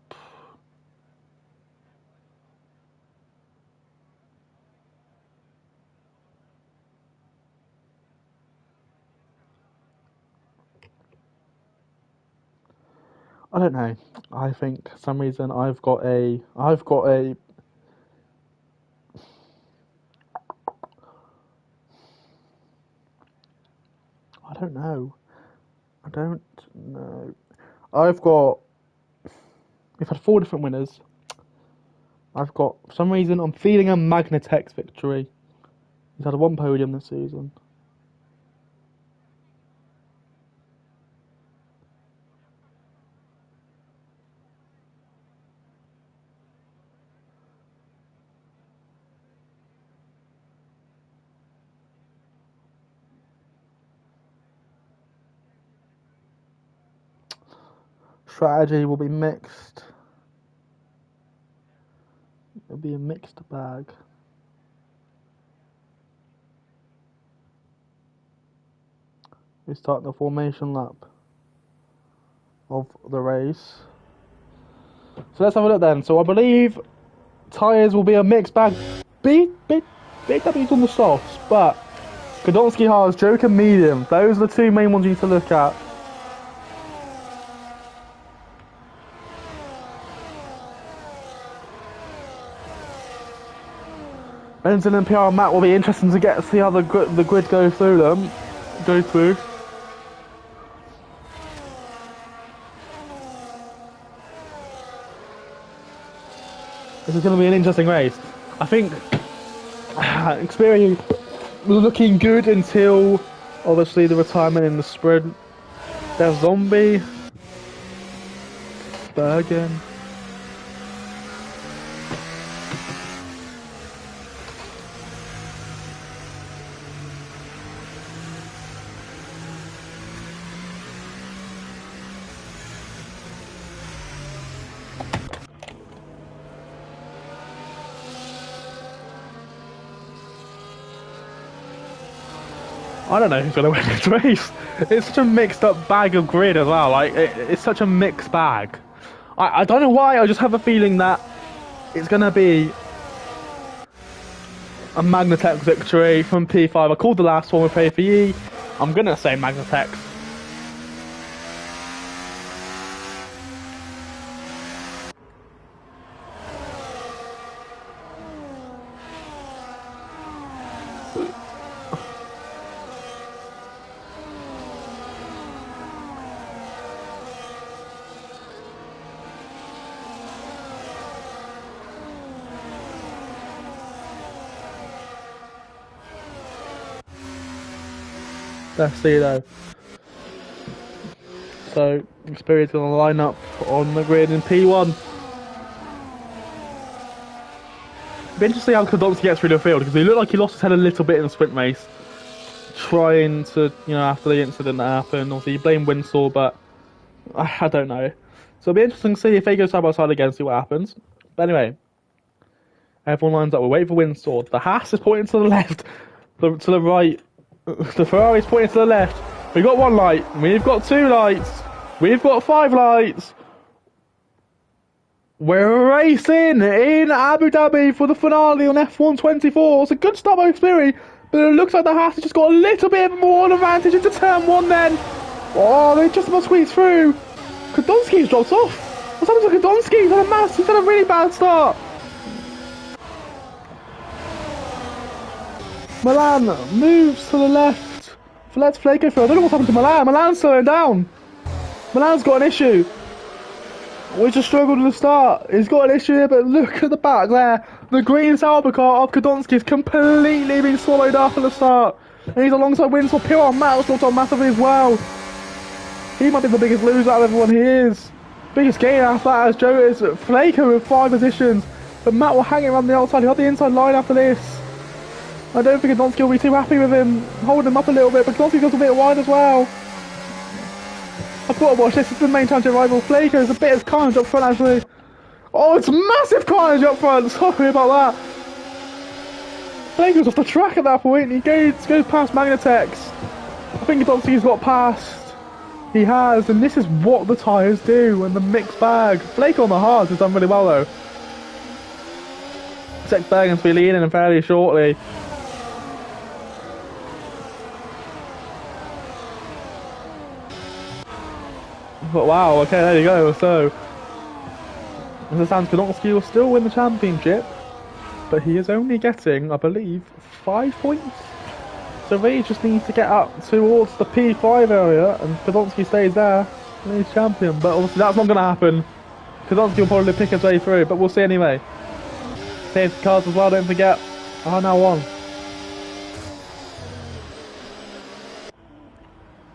I don't know. I think for some reason I've got a I don't know. I don't know. We've had 4 different winners. I've got, for some reason, I'm feeling a Magnatex victory. He's had 1 podium this season. Strategy will be mixed. It'll be a mixed bag. We start the formation lap of the race. So let's have a look then. So I believe tyres will be a mixed bag. BW's on the softs, but Kadonsky hards, Joker medium. Those are the 2 main ones you need to look at. Benson and PR and Matt will be interesting to see how the grid go through them. This is going to be an interesting race. I think Xperia was looking good until obviously the retirement in the sprint. There's Zombie, Bergen. I don't know who's going to win this race. It's such a mixed up bag of grid as well. Like, it's such a mixed bag. I don't know why, I just have a feeling that it's going to be a Magnatech victory from P5. I called the last one with Pray For Ye. I'm going to say Magnatech. Let's see though. So, Xperia's going to line up on the grid in P1. It'll be interesting to see how Kodonski gets through the field, because he looked like he lost his head a little bit in the sprint race. Trying to, you know, after the incident that happened, obviously he blamed Winsor, but I don't know. So it'll be interesting to see if they go side by side again, see what happens. But anyway, everyone lines up. We're waiting for Winsor. The Haas is pointing to the left, to the right. The Ferrari's pointing to the left. We've got one light. We've got two lights. We've got 5 lights. We're racing in Abu Dhabi for the finale on F1 24. It's a good start by Xperi, but it looks like the Haas has just got a little bit more of an advantage into turn 1 then. Oh, they just about squeezed through. Kodonski's dropped off. What's happened to Kodonski? He's had a really bad start. Milan moves to the left. Let's Flake through. I don't know what's happened to Milan. Milan's slowing down. Milan's got an issue. We just struggled at the start. He's got an issue here, but look at the back there. The green Sauber car of Kodonski is completely being swallowed up at the start. And he's alongside Winsor. Pure Matt's dropped on massively as well. He might be the biggest loser out of everyone. He is. Biggest gain after that as Joe is. Flaker with 5 positions. But Matt will hang it around the outside. He'll have the inside line after this. I don't think Kodonski will be too happy with him. Holding him up a little bit, but Kodonski goes a bit wide as well. I've got to watch this. It's the main championship rival. Flaker is a bit of carnage up front actually. Oh, it's massive carnage up front. Sorry about that. Flaker's off the track at that point. He goes past Magnatex. I think Kodonski's got past. He has, and this is what the tyres do in the mixed bag. Flaker on the hards has done really well though. Zach Bergen's be leading him fairly shortly. But wow, okay, there you go. So, as it stands, Kodonski will still win the championship, but he is only getting, I believe, 5 points. So they just need to get up towards the P5 area, and Kodonski stays there, and he's champion. But obviously that's not going to happen. Kodonski will probably pick his way through, but we'll see anyway. Safety cars as well, don't forget, are now on.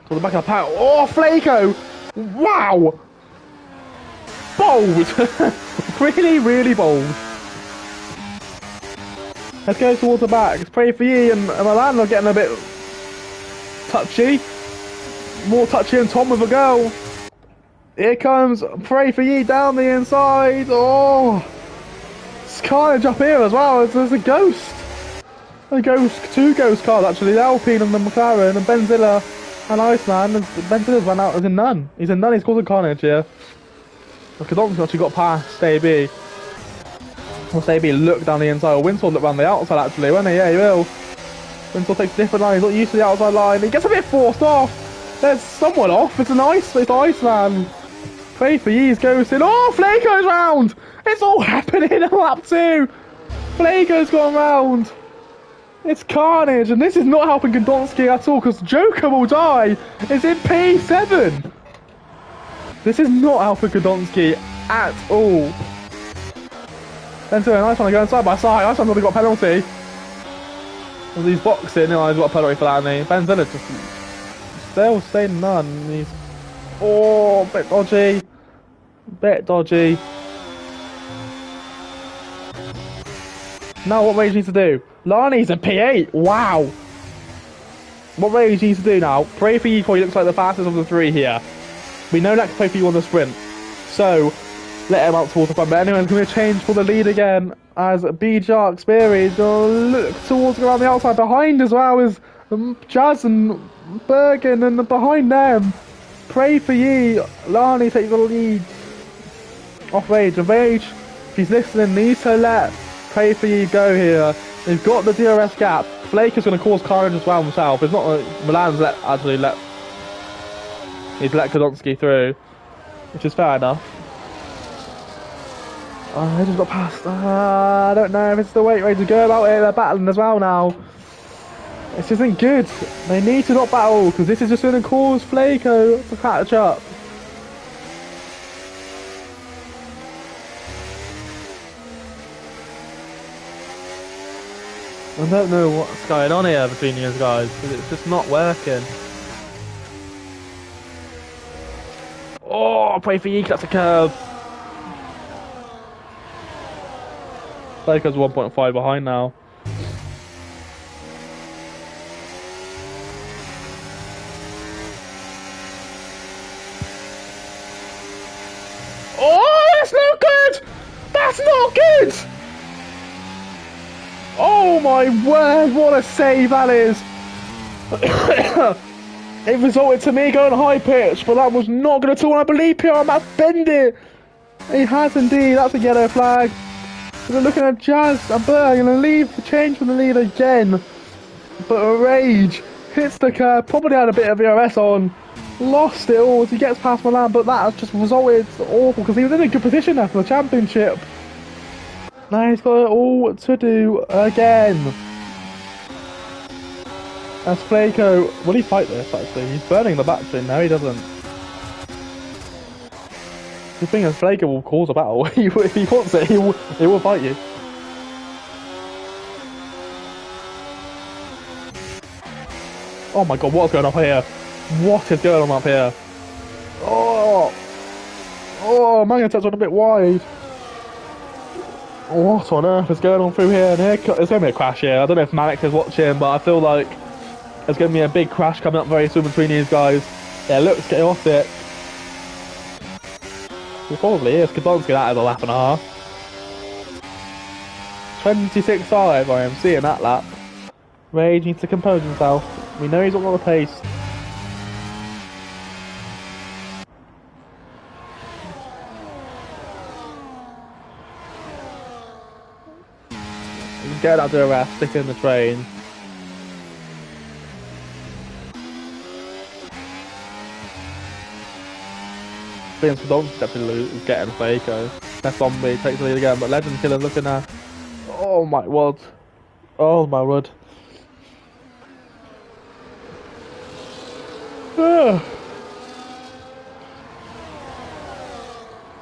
To the back of the pack. Oh, Flako! Wow! Bold! Really, really bold. Let's go towards the back. Let's Pray For Ye and Milan are getting a bit touchy. More touchy than Tom with a girl. Here comes Pray For Ye down the inside. Oh! It's carnage up here as well. There's a ghost. Two ghost cars actually. The Alpine and the McLaren and Benzilla. And Iceman, Benzilla's run out as in none. He's in none, he's causing carnage here. Kodonski's actually got past AB. Well, AB look down the inside. Winsor look around the outside actually, won't he? Yeah, he will. Winsor takes a different line, he's not used to the outside line. He gets a bit forced off. There's someone off, it's Iceman. Pray For Ye's ghosting. Oh, Flako's round! It's all happening in lap 2. Flako's gone round. It's carnage, and this is not helping Kodonski at all, because Joker will die. It's in P7. This is not helping Kodonski at all. Then so nice one going side by side. Nice one's already got a penalty. Well, he's boxing, and he's got a penalty for that, and Benzilla just still staying none. He's bit dodgy. Bit dodgy. Now what Rage needs to do? Lani's a P8, wow! What Rage needs to do now, Pray For Ye probably looks like the fastest of the 3 here. We know that can Pray For Ye on the sprint. So, let him out towards the front. But anyway, it's going to be a change for the lead again, as PGR Xperi look towards around the outside. Behind as well is Jazz and Bergen and behind them. Pray for ye. Lani takes the lead off Rage. And Rage, if he's listening, needs to let Pray for ye go here. They've got the DRS gap. Flake is going to cause carnage as well himself. It's not Milan's he's let Kodonsky through, which is fair enough. They just got past. I don't know if it's the way to go about it. They're battling as well now. This isn't good. They need to not battle because this is just going to cause Flaco to catch up. I don't know what's going on here between these guys because it's just not working. Oh, pray for Yeek, that's a curve. Flaco's 1.5 behind now. Oh, that's not good! That's not good! Oh my word, what a save that is! It resulted to me going high pitch, but that was not good at all. I believe PGR might bend it. He has indeed, that's a yellow flag. We're looking at Jazz and Burr, going to leave the change from the lead again. But Rage hits the curb, probably had a bit of ERS on, lost it all as he gets past Milan, but that has just resulted awful because he was in a good position there for the championship. Now he's got it all to do again. As Flaco, will he fight this actually? He's burning the battery, no he doesn't. The thing is, Flaco will cause a battle. If he wants it, he will fight you. Oh my god, what's going on up here? What is going on up here? Oh! Oh, Mangatets went a bit wide. What on earth is going on through here? And here, there's going to be a crash here. I don't know if Malik is watching, but I feel like there's going to be a big crash coming up very soon between these guys. Yeah, it looks chaotic. It probably is. Kodonsky, that is a lap and a half. 26.5, I am seeing that lap. Rage needs to compose himself. We know he's not got the pace. Get out to the rest, stick in the train. Being Kodonsky definitely getting Flaco. That's Zombie, takes the lead again, but Legend Killer looking at. Oh my word. Oh my word.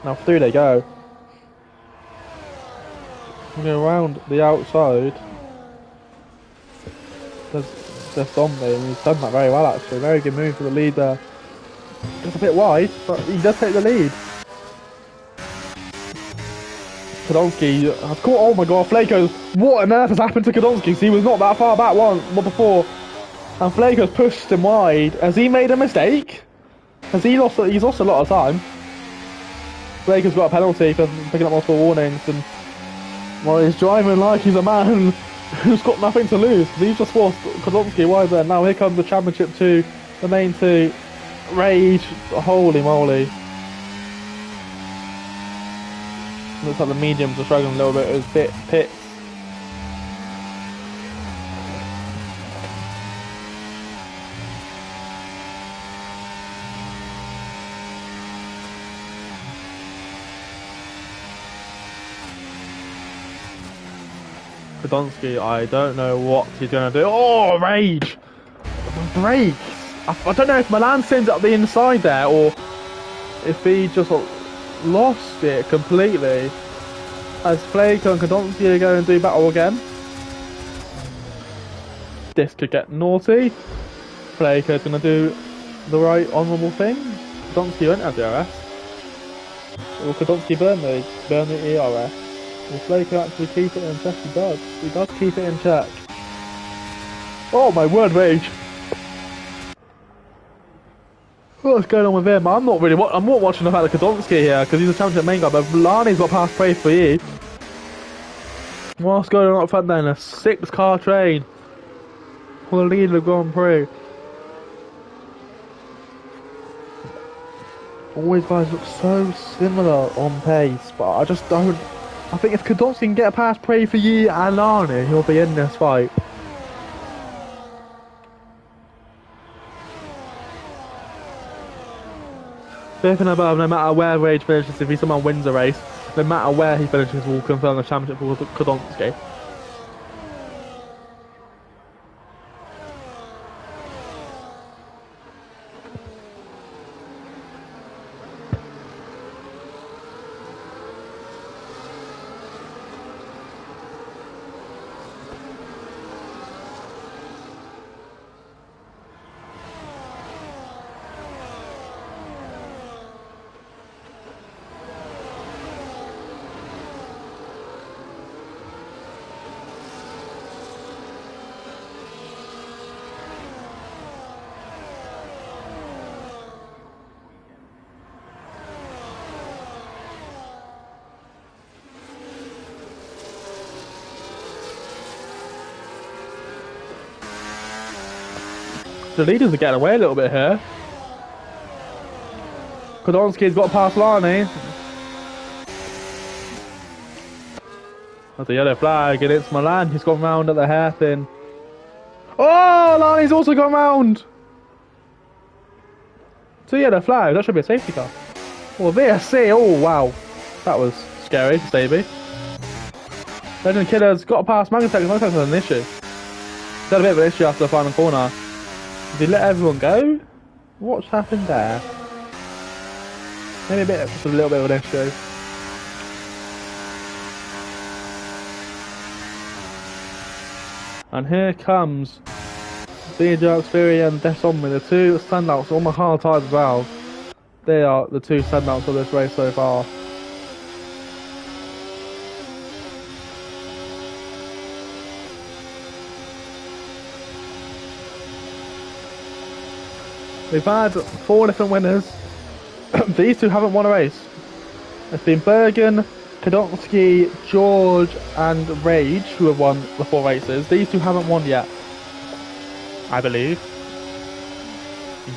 Now through they go. We go around the outside. There's Zombie, and he's done that very well actually. Very good move for the lead there. Just a bit wide, but he does take the lead. Kodonsky has caught. Oh my god, Flaco! What on earth has happened to Kodonsky? Because he was not that far back one before, and Flaco's pushed him wide. Has he made a mistake? Has he lost? He's lost a lot of time. Flaco's got a penalty for picking up multiple warnings, and well, he's driving like he's a man who's got nothing to lose. He's just forced Kodonsky wide there. Now here comes the championship 2, the main 2. Rage, holy moly. Looks like the mediums are struggling a little bit with pits. Kodonsky, I don't know what he's going to do. Oh, Rage! Brakes! I don't know if Milan sends up the inside there or if he just lost it completely. As Flaco and Kodonsky are going to do battle again. This could get naughty. Flaco's going to do the right honourable thing. Kodonsky won't have the RS. Will Kodonsky burn the ERS? Will Flaco actually keep it in check? He does. He does keep it in check. Oh my word, Rage! What's going on with him? I'm not watching the fact that Kodonsky here because he's a championship main guy, but Vlani's got past Pray for you. What's going on up front then? A 6-car train. for the lead of the Grand Prix. All these guys look so similar on pace, but I just don't. I think if Kadocki can get past Prey for Yi and Lani, he'll be in this fight. Fifth and above, no matter where Rage finishes, if he somehow wins a race, no matter where he finishes, will confirm the championship for Kadocki. The leaders are getting away a little bit here. Kodonski's got past Lani. That's a yellow flag, and it's Milan. He's gone round at the hairpin. Oh, Lani's also gone round. So yellow flag. That should be a safety car. Well, VSC. Oh wow, that was scary for Stevie. Legend Killer's got past Magnetek. Magnetek had an issue. He had a bit of an issue after the final corner. Did he let everyone go? What's happened there? Maybe just a little bit of an issue. And here comes PGR Xperia and Desomni, the two standouts on the hard tyres as well. They are the two standouts of this race so far. We've had 4 different winners. These two haven't won a race. It's been Bergen, Kadocki, George and Rage who have won the 4 races. These two haven't won yet, I believe.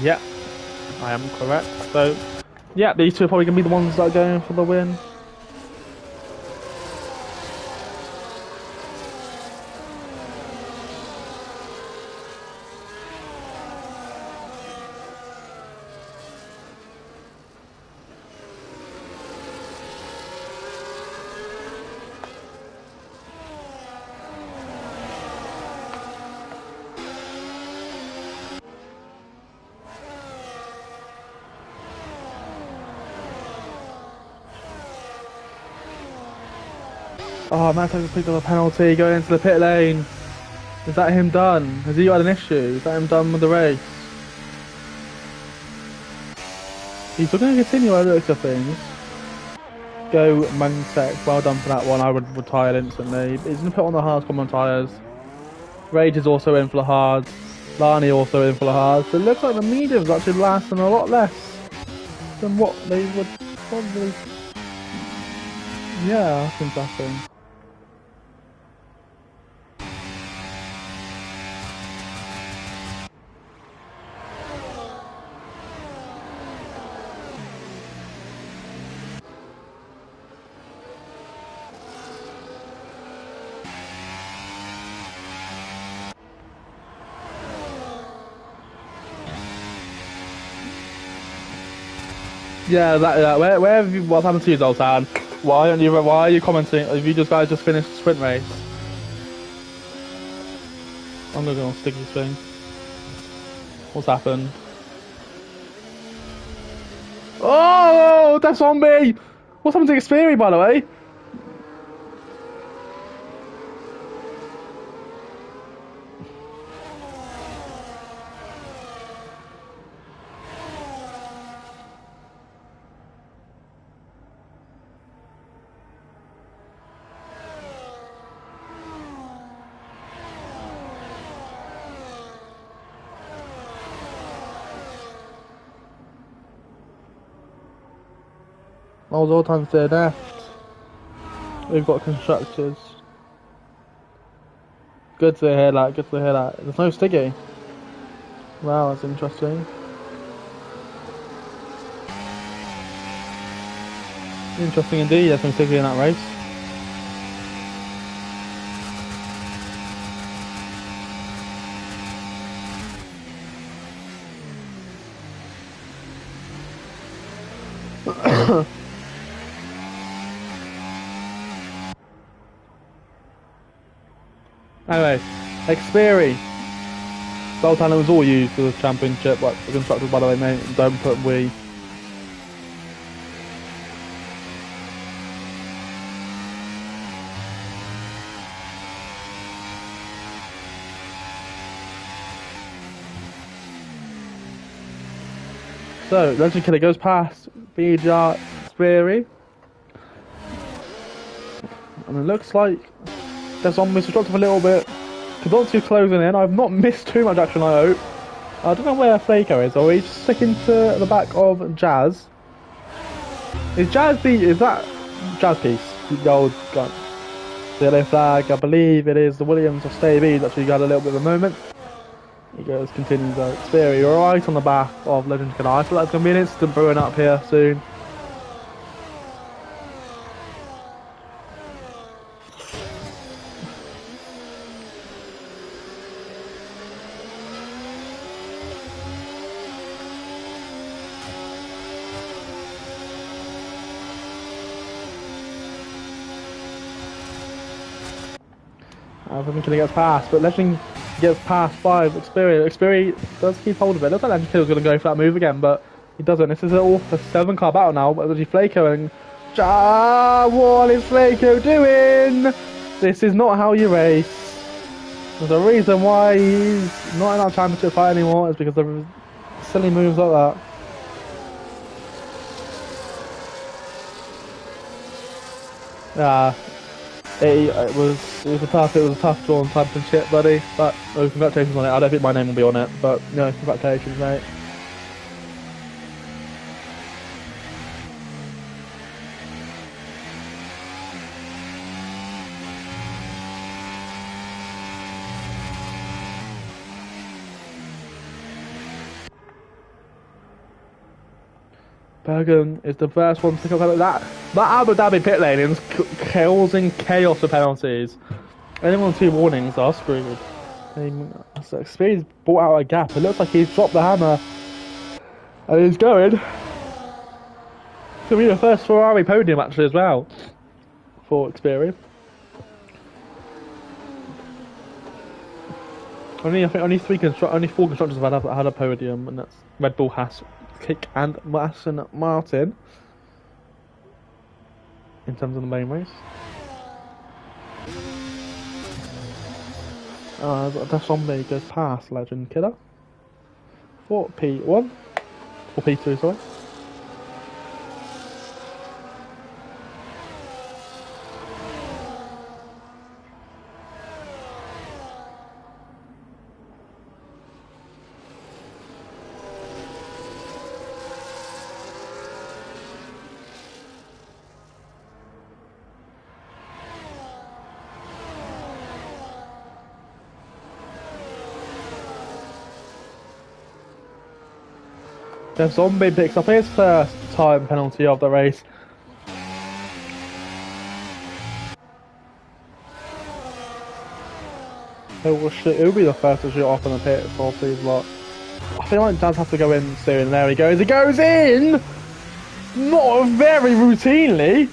Yeah, I am correct. So, yeah, these two are probably going to be the ones that are going for the win. Oh, Matt's picked up a penalty going into the pit lane. Is that him done? Has he got an issue? Is that him done with the race? He's still going to continue by the looks of things. Go Mansek, well done for that one. I would retire instantly. He's going to put on the hard common tyres. Rage is also in for the hards. Lani also in for the hards. So it looks like the mediums actually lasting a lot less than what they would probably. Yeah, that's interesting. Yeah, where have you, what's happened to you, Zoltan? Why are you commenting? Have you guys just finished the sprint race? I'm gonna go on sticky swing. What's happened? Oh, that's on me! What's happened to Xperia, by the way? Oh, Zoltan's there left. We've got constructors. Good to hear that. Good to hear that. There's no Stiggy. Wow, that's interesting. Interesting indeed. There's no Stiggy in that race. Anyway, Xperi. Style talent was all used for the championship. Like the constructors, by the way, mate. Don't put we. So, Legend Killer goes past PGR Xperi. And it looks like there's on misconstructive a little bit. Kadonski's closing in. I've not missed too much action, I hope. I don't know where Flaco is. Are we sticking to the back of Jazz? Is that Jazz piece? The old gun. The yellow flag, I believe it is the Williams or Stevie. That's where you got a little bit of a moment. He goes, continues Xperi. You're right on the back of Legend Killer. I feel like it's going to be an instant brewing up here soon. Legend Killer gets past, but Legend gets past 5. Xperi does keep hold of it. Looks like Legend Killer's going to go for that move again, but he doesn't. This is all a 7-car battle now, but there's Flaco and what is Flaco doing? This is not how you race. There's a reason why he's not in our championship fight anymore. It's because of silly moves like that. It was a tough drawn championship, buddy. But congratulations on it. I don't think my name will be on it, but no, congratulations, mate. Bergen is the first one to pick up that Abu Dhabi pit lane is causing chaos for penalties. Anyone with 2 warnings are screwed. So Speed's brought out a gap. It looks like he's dropped the hammer. And he's going to be the first Ferrari podium actually as well for Xperi. I think only 4 constructors have had a podium, and that's Red Bull, Haas, Kick, and Aston Martin in terms of the main race. Dash Zombie goes past Legend Killer for P1 or P2, sorry. The Zombie picks up his first time penalty of the race. He'll be the first to shoot off in the pit for these lot. I feel like Jazz has to go in soon. There he goes. He goes in! Not very routinely,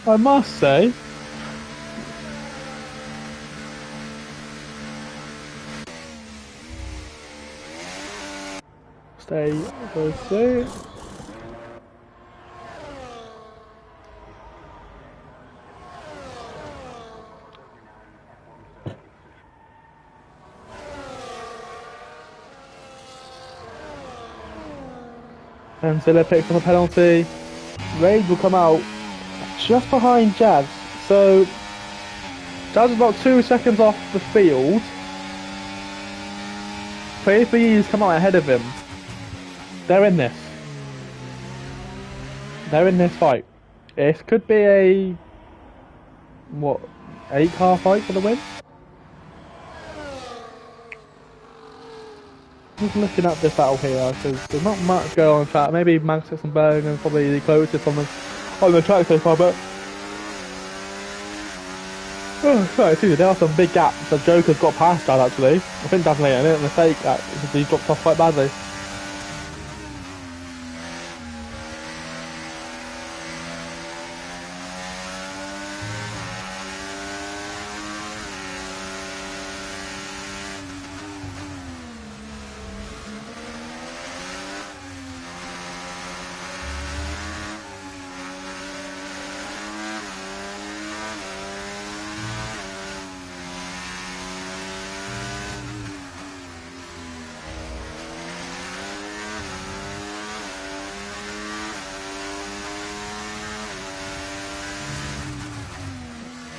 I must say. Stay, go through. And Zilla picks up a penalty. Rage will come out just behind Jazz. So Jazz is about 2 seconds off the field. PGR's come out ahead of him. They're in this. They're in this fight. It could be a 8-car fight for the win. Just looking at this battle here, because there's not much going on in track. Maybe Manchester and Birmingham probably the closest on the track so far, but sorry, excuse me, there are some big gaps. The Joker's got past that actually. I think that's made a mistake because he dropped off quite badly.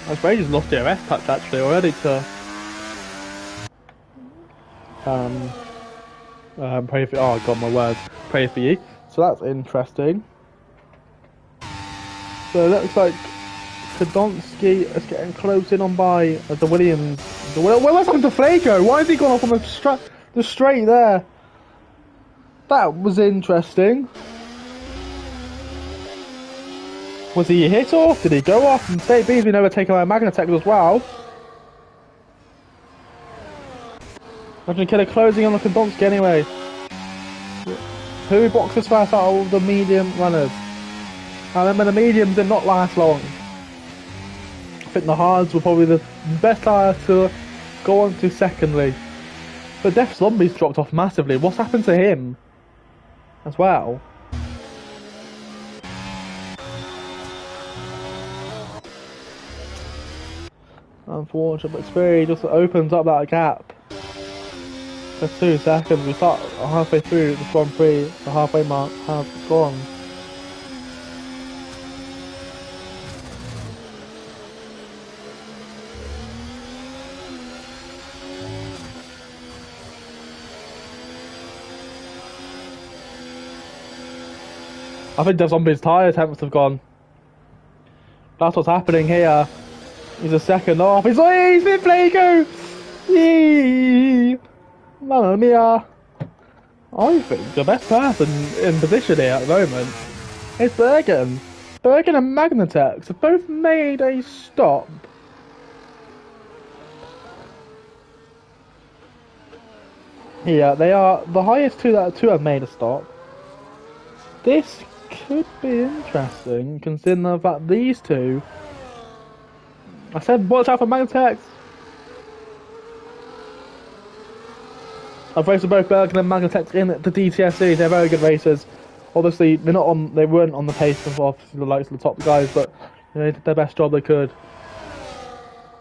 I suppose he's lost the arrest touch actually already to pray for. Oh, I got my words. Pray for you. So that's interesting. So it looks like Kadonsky is getting close in on by the Williams. What's happened to Flako? Why has he gone off on the straight there? That was interesting. Was he hit off? Did he go off? And State B's been overtaken by Magnatech as well. Imagine Killer closing on the Kadonsky anyway. Who boxes first out of the medium runners? I remember the mediums did not last long. I think the hards were probably the best tire to go on to secondly. But Death Zombie's dropped off massively. What's happened to him as well? Unfortunate, but Speary just opens up that gap for 2 seconds. We start halfway through the Grand Prix, the halfway mark has gone. I think the Zombie's tyre attempts have gone. That's what's happening here. He's a second off. He's been Flako! Yee! Mamma mia! I think the best person in position here at the moment is Bergen. Bergen and Magnatech have both made a stop. Yeah, they are the highest two have made a stop. This could be interesting, considering the fact these two. I said watch out for Magnatech. I've raced with both Bergen and Magnatech in the DTS series. They're very good racers. Obviously, they weren't on the pace of obviously the likes of the top guys, but they did their best job they could.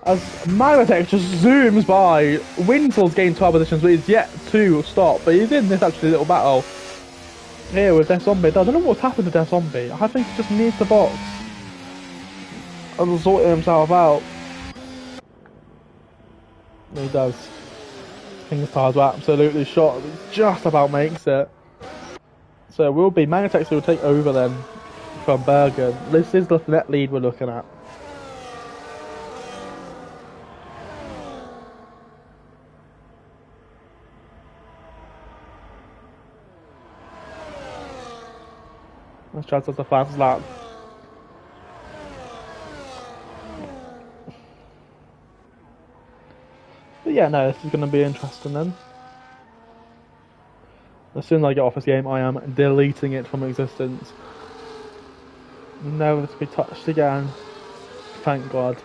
As Magnatech just zooms by, Winsel's gained 12 positions, but he's yet to stop. But he's in this actually little battle here with Death Zombie. I don't know what's happened to Death Zombie. I think he just needs the box and sorting himself out. He does. His tires were absolutely shot. Just about makes it. So it will be Magnatech who will take over then from Bergen. This is the net lead we're looking at. Let's try to the fastest lap. But yeah, no, this is going to be interesting then. As soon as I get off this game, I am deleting it from existence. Never to be touched again. Thank God.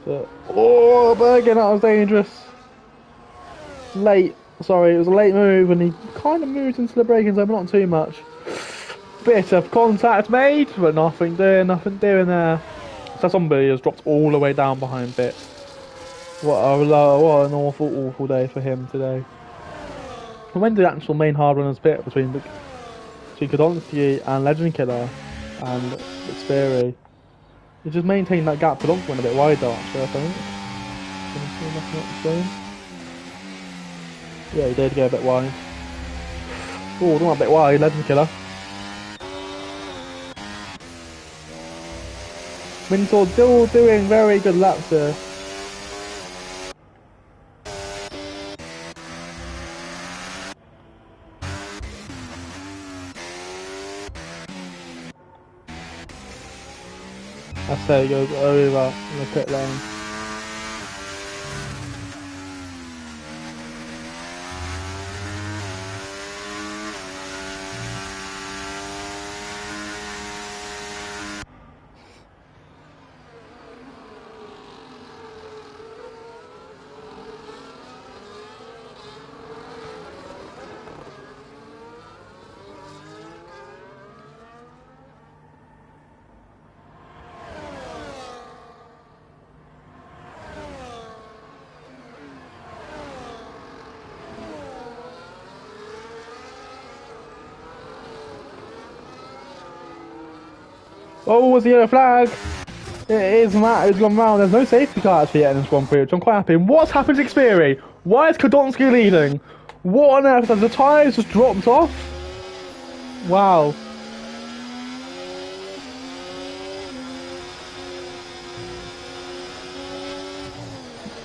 So, oh, Bergen, that was dangerous. Late. Sorry, it was a late move, and he kind of moved into the braking zone, but not too much. Bit of contact made, but nothing doing there. Zombie has dropped all the way down behind Bit. What an awful day for him today. And when the actual main hard runners bit between Kadonsky and Legend Killer and Speary, he just maintained that gap. Kadonsky went a bit wider actually, I think. Yeah, he did go a bit wide. Oh, not a bit wide, Legend Killer. Windsor still doing very good laps here. That's how he goes over in the pit lane. Oh, was the yellow flag? It is Matt who's gone round. There's no safety car actually yet in this Grand Prix, which I'm quite happy. What's happened to Xperi? Why is Kodonsky leading? What on earth? Have the tyres just dropped off? Wow.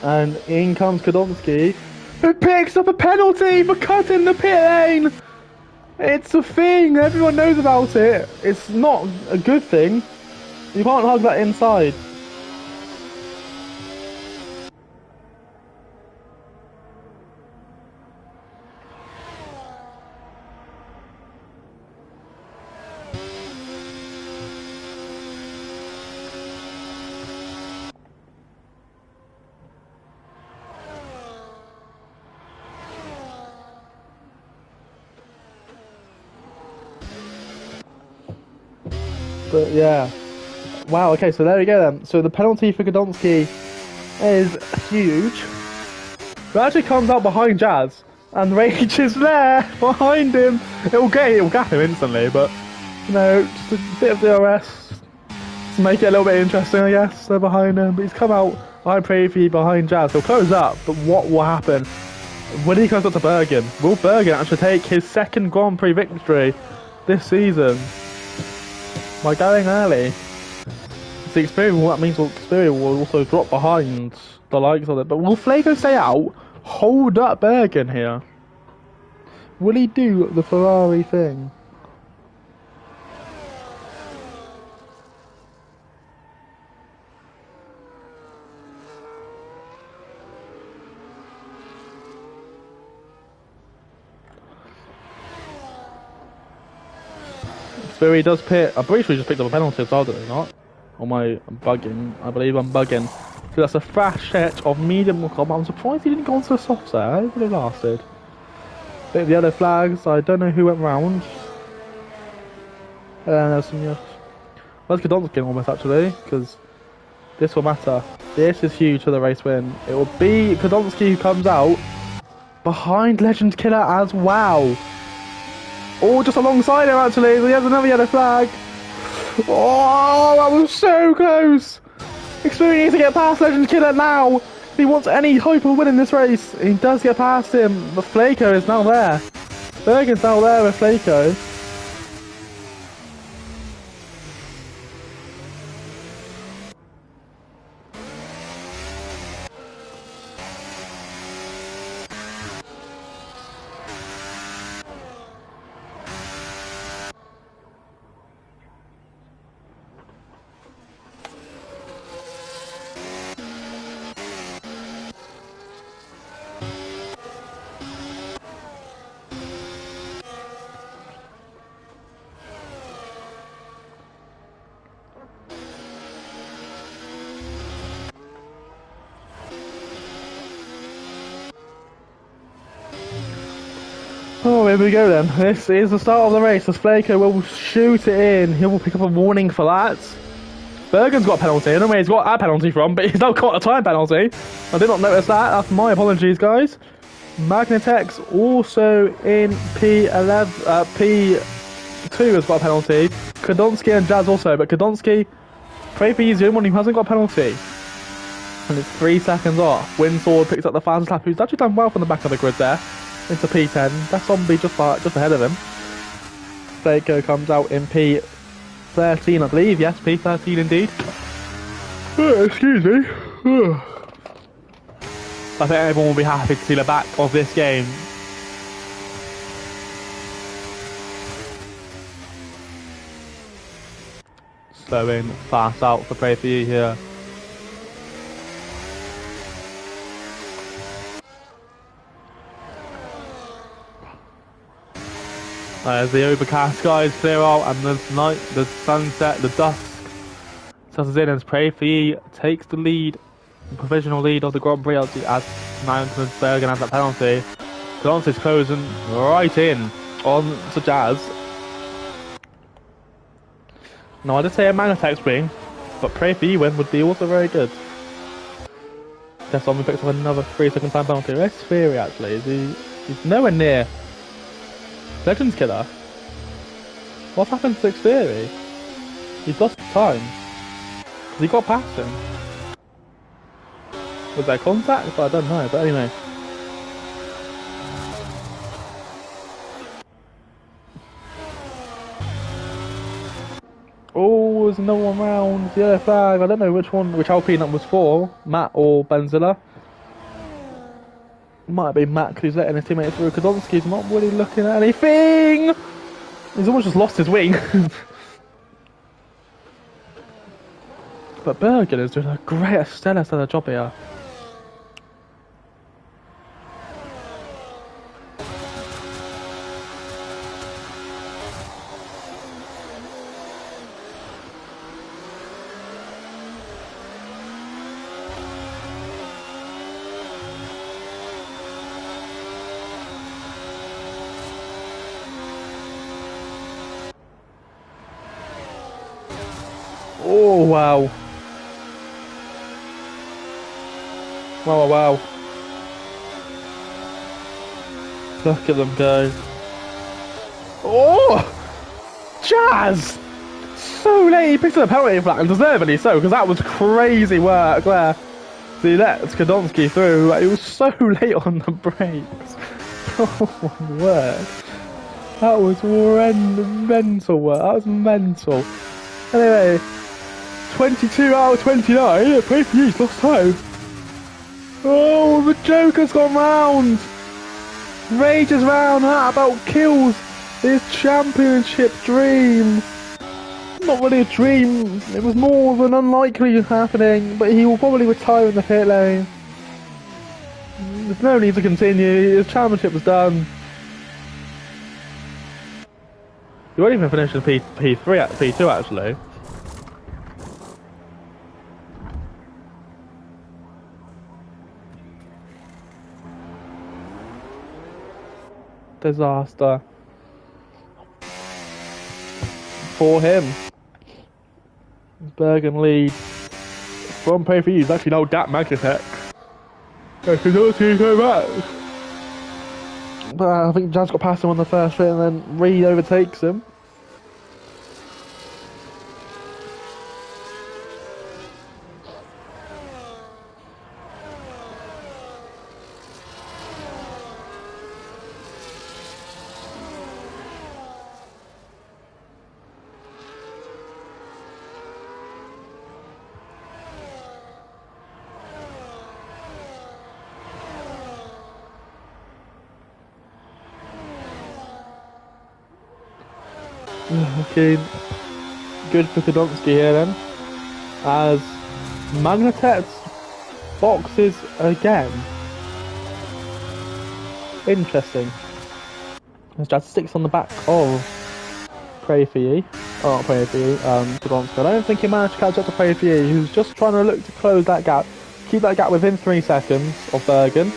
And in comes Kodonsky, who picks up a penalty for cutting the pit lane! It's a thing, everyone knows about it. It's not a good thing. You can't hug that inside. But yeah. Wow, okay, so there we go then. So the penalty for Godonsky is huge. But actually comes out behind Jazz. And Rage is there behind him. It'll gap him instantly, but you know, just a bit of DRS to make it a little bit interesting, I guess. They're behind him. But he's come out high preview behind Jazz. He'll close up, but what will happen when he comes up to Bergen? Will Bergen actually take his second Grand Prix victory this season by going early? The Xperi, what that means, Xperi will also drop behind the likes of it. But will Flego stay out? Hold up Bergen here. Will he do the Ferrari thing? Xperi does pit. I'm pretty sure he just picked up a penalty as well, did he not? Or am I bugging? I believe I'm bugging. So that's a fast set of medium combat. I'm surprised he didn't go onto the softs there. I would have lasted. Bit of the yellow flags. I don't know who went round. There's some yes. Where's Kodonsky almost actually? Because this will matter. This is huge for the race win. It will be Kodonsky who comes out behind Legend Killer as well. Or just alongside him actually. He has another yellow flag. Oh, that was so close! Xperi needs to get past Legend Killer now if he wants any hope of winning this race. He does get past him, but Flako is now there. Bergen's now there with Flako. Oh, here we go then. This is the start of the race. As Flako will shoot it in. He will pick up a warning for that. Bergen's got a penalty. I don't know where he's got that penalty from, but he's now got a time penalty. I did not notice that. That's my apologies, guys. Magnitex also in P11, P2 has got a penalty. Kodonsky and Jazz also, but Kodonsky, pray for he's the only one who hasn't got a penalty. And it's 3 seconds off. Windsword picks up the fastest lap, who's actually done well from the back of the grid there. Into P10. That's Zombie just ahead of him. Flako comes out in P13, I believe. Yes, P13 indeed. Excuse me. I think everyone will be happy to see the back of this game. Slow in, fast out for Pray For You here. As the overcast skies clear out and the night, the sunset, the dusk settles in as Pray For You takes the lead, the provisional lead of the Grand Prix as Bergen has that penalty. Alonso's closing right in on to Jazz. Now I did say a Magnatex win, but Pray For You win would be also very good. Guess Omni picks up another 3-second time penalty. Where's Theory actually? He's nowhere near Legends Killer. What's happened to Theory? He's lost time. He got past him. Was there contact? But I don't know, but anyway. Oh, there's another one round. Yellow flag. I don't know which Alpine that was for. Matt or Benzilla. Might have been Matt because he's letting his teammate through. Kadonski's not really looking at anything. He's almost just lost his wing. But Bergen is doing a great, stellar job here. Oh, wow. Wow. Look at them go. Oh! Jazz! So late, he picked up the penalty flag, and deservedly so, because that was crazy work there. So he let Kadonski through, he was so late on the brakes. Oh my word. That was mental work, that was mental. Anyway, 22 out of 29, Pray For You's lost time. Oh, the Joker's gone round! Rages round, that about kills his championship dream. Not really a dream, it was more of an unlikely happening, but he will probably retire in the pit lane. There's no need to continue, his championship was done. He won't even finish in P3, P2 actually. Disaster for him. Bergen lead from Pray For You. He's actually now that Magnatex. I can not see go back. But I think Jazz got past him on the first bit and then Reed overtakes him. Okay, good for Kadonski here then, as Magnatex boxes again. Interesting. As Jazz sticks on the back of Pray For You. Oh, not Pray For You, Kadonski. I don't think he managed to catch up to Pray For You. He was just trying to look to close that gap, keep that gap within 3 seconds of Bergen.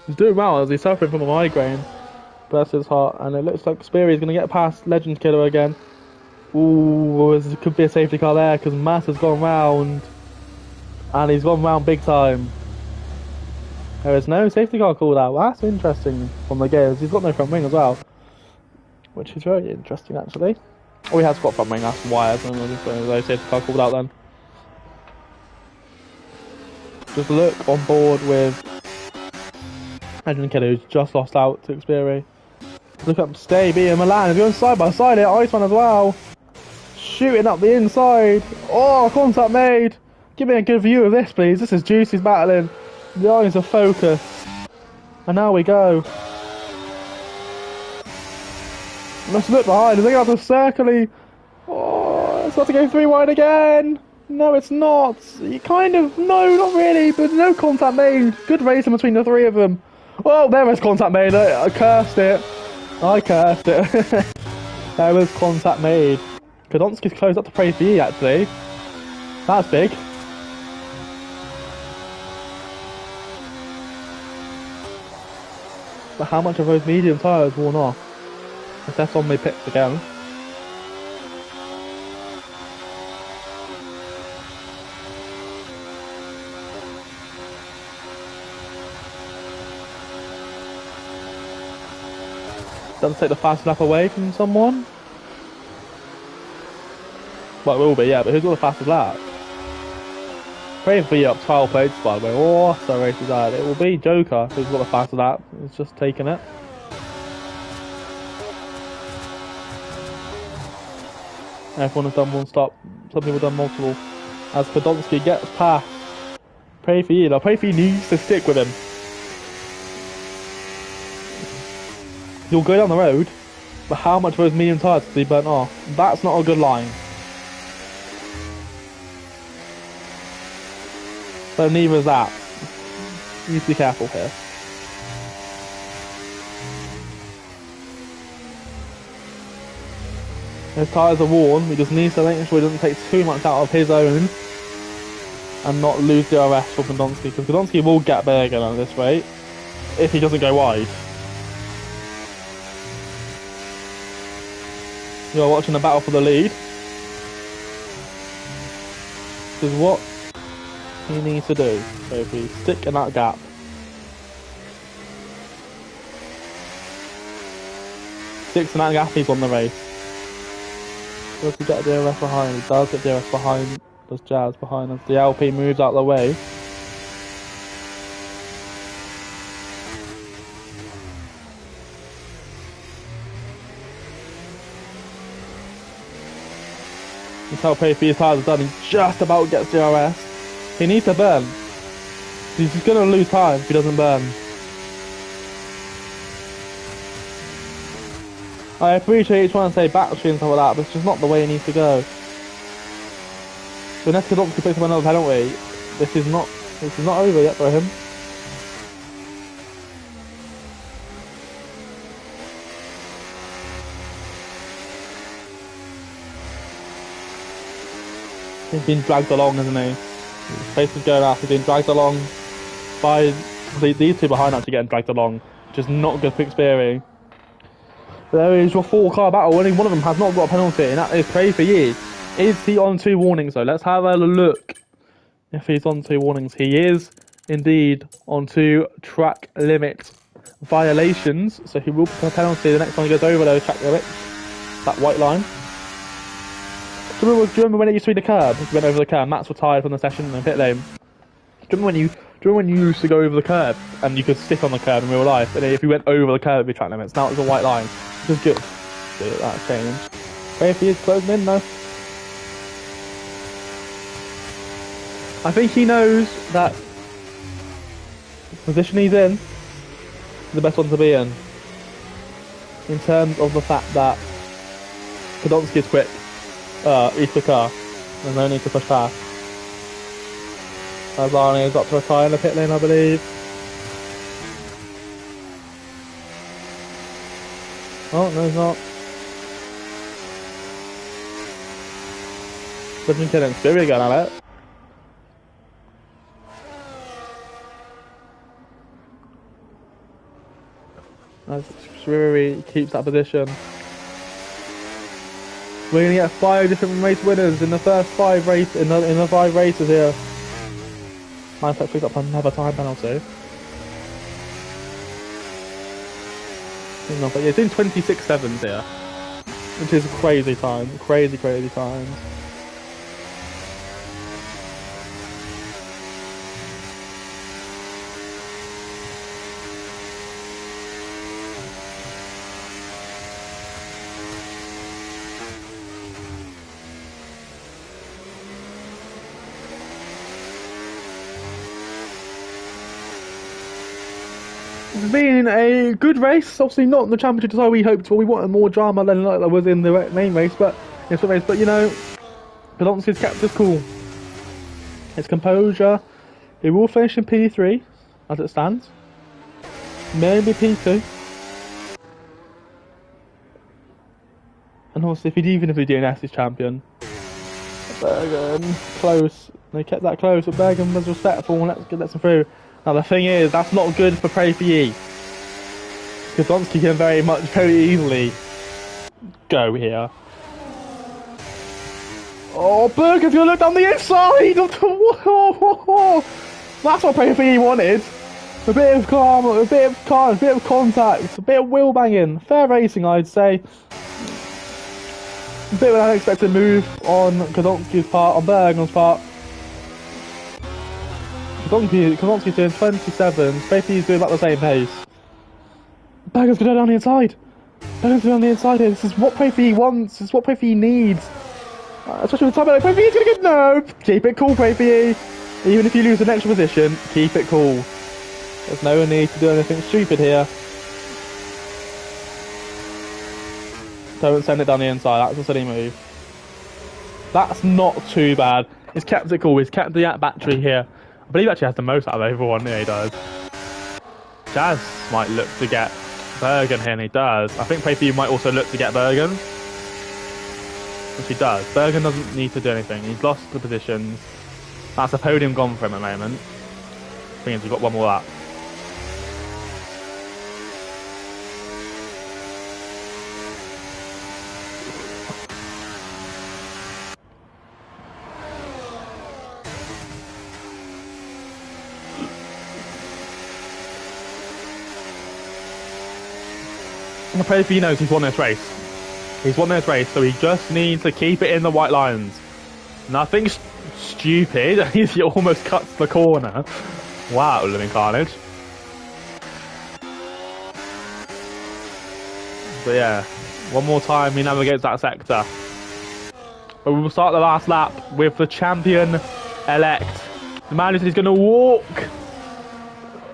He's doing well as he's suffering from a migraine. Bless his heart. And it looks like Speary's going to get past Legend Killer again. Ooh, this could be a safety car there because Mass has gone round. And he's gone round big time. There is no safety car called out. That's interesting from the gears. He's got no front wing as well. Which is very interesting actually. Oh, he has got front wing, that's why there's no safety car called out then. Just look on board with Legend Killer, who's just lost out to Xperia. Look up, stay, B and Milan. If you're side by side here, Iceman as well. Shooting up the inside. Oh, contact made. Give me a good view of this, please. This is Juicy's battling. The eyes are focused. And now we go. Let's look behind. I think I have to circle. Oh, it's about to go 3 wide again. No, it's not. You kind of, no, not really, but no contact made. Good racing between the 3 of them. Oh, there was contact made. I cursed it. I cursed it. There was contact made. Podolski's closed up to Pray For You, actually. That's big. But how much of those medium tyres worn off? If that's on my pits again. Doesn't take the fast lap away from someone. Well, it will be, yeah, but who's got the fastest lap? Pray For You up 12 plates, by the way. Oh, so race is that. It will be Joker who's got the fastest lap. He's just taking it. Everyone has done one stop. Some people have done multiple. As Podolski gets past Pray For You. Now, Pray For You needs to stick with him. You'll go down the road, but how much of those medium tyres does he burnt off? That's not a good line. So neither is that. You need to be careful here. His tyres are worn. He just needs to make sure he doesn't take too much out of his own and not lose the DRS for Podolski, because Podolski will get big at this rate if he doesn't go wide. You're watching the battle for the lead. This is what he needs to do. So if we stick in that gap. Sticks in that gap, he's won the race. Does he get DRS behind? He does get DRS behind. Does Jazz behind us? The LP moves out of the way. That's how Pray For You's tyres are done. He just about gets DRS. He needs to burn. He's just going to lose time if he doesn't burn. I appreciate you trying to say battery and stuff like that, but it's just not the way he needs to go. So unless Podolski picks up another penalty, this is not over yet for him. He's been dragged along, hasn't he? His pace is going up, he's been dragged along by these 2 behind actually getting dragged along, which is not good for experience. There is your 4-car battle. Only one of them has not got a penalty, and that is Pray For You. Is he on 2 warnings though? Let's have a look. If he's on 2 warnings, he is indeed on 2 track limit violations. So he will pick a penalty the next time he goes over those track limits. That white line. Do you remember when it used to be the curb? He went over the curb. Matt's retired from the session in the pit lane. Do you remember when you used to go over the curb and you could stick on the curb in real life, and if you went over the curb it'd be track limits? Now it's a white line, which is good. So that's changed. Pray For You is closing in though. I think he knows that the position he's in is the best one to be in terms of the fact that Podolski is quick. He's the car. There's no need to push past. Azani has got to retire in the pit lane, I believe. Oh, no, he's not. Living Kid and Spirit again at it. As Spirit keeps that position. We're gonna get 5 different race winners in the first 5 race in the 5 races here. Mindset picks up another time penalty. But yeah, doing 26.7s here, which is crazy time, crazy times. It's been a good race. Obviously, not in the championship as how we hoped for. We wanted more drama than like there was in the main race, but you know, Podolski's kept his cool. His composure. He will finish in P3 as it stands. Maybe P2. And also, even if we DNS is champion, Bergen close. They kept that close, but Bergen was respectful and let's him through. Now the thing is, that's not good for Pray For Ye. Podolski can very easily go here. Oh, Bergen's gonna look down the inside. That's what Pray For Ye wanted. A bit of calm, a bit of contact, a bit of wheel banging. Fair racing, I'd say. A bit of an unexpected move on Podolski's part, on Bergen's part. Podolski's doing 27, Pray For Ye's doing about the same pace. Bergen's gonna go down the inside. Bergen's going down the inside here. This is what Pray For Ye wants, this is what Pray For Ye needs. Especially with the time, like, Pray For Ye's gonna get no! Keep it cool, Pray For Ye. Even if you lose an extra position, keep it cool. There's no need to do anything stupid here. Don't send it down the inside, that's a silly move. That's not too bad. He's kept it cool, he's kept the battery here. I believe he actually has the most out of everyone, yeah he does. Jazz might look to get Bergen here, and he does. I think Pray For Ye might also look to get Bergen. Which he does. Bergen doesn't need to do anything, he's lost the positions. That's a podium gone for him at the moment. Thing is, we've got one more lap. I Pray For Ye knows he's won this race. He's won this race, so he just needs to keep it in the white lines. Nothing stupid. He almost cuts the corner. Wow, living carnage. But yeah, one more time he navigates that sector. But we will start the last lap with the champion-elect. The man who's going to walk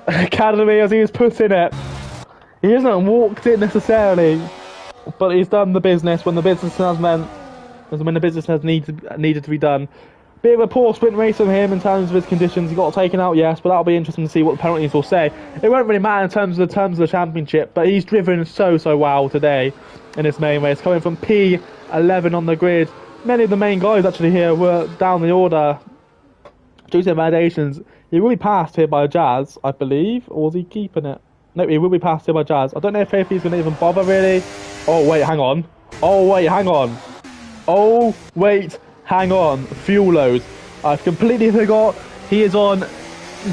Academy as he is put in it. He hasn't walked it necessarily, but he's done the business when the business has meant, when the business has needed to be done. Bit of a poor sprint race from him in terms of his conditions. He got taken out, yes, but that'll be interesting to see what the penalties will say. It won't really matter in terms of the championship, but he's driven so well today in this main race, coming from P11 on the grid. Many of the main guys actually here were down the order due to validations. He will be passed here by Jazz, I believe, or was he keeping it? No, he will be passed here by Jazz. I don't know if he's going to even bother, really. Oh, wait, hang on. Oh, wait, hang on. Oh, wait, hang on. Fuel load. I've completely forgot. He is on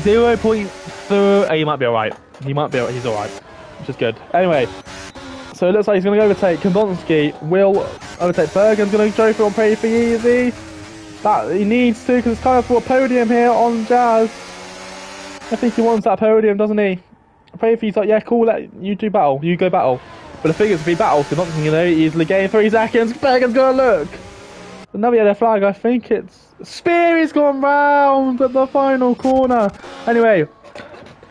0.3. He might be alright. He's alright. Which is good. Anyway, so it looks like he's going to overtake. Podolski will overtake. Bergen's going to go for on Pray For Ye, is he? That he needs to, because it's kind of for a podium here on Jazz. I think he wants that podium, doesn't he? Pray For Ye's like, yeah, cool, you do battle, you go battle. But the thing is, if he battles, he's not going to easily gain 3 seconds. Bergen's going to look. Another yellow flag, I think it's... Spear has gone round at the final corner. Anyway,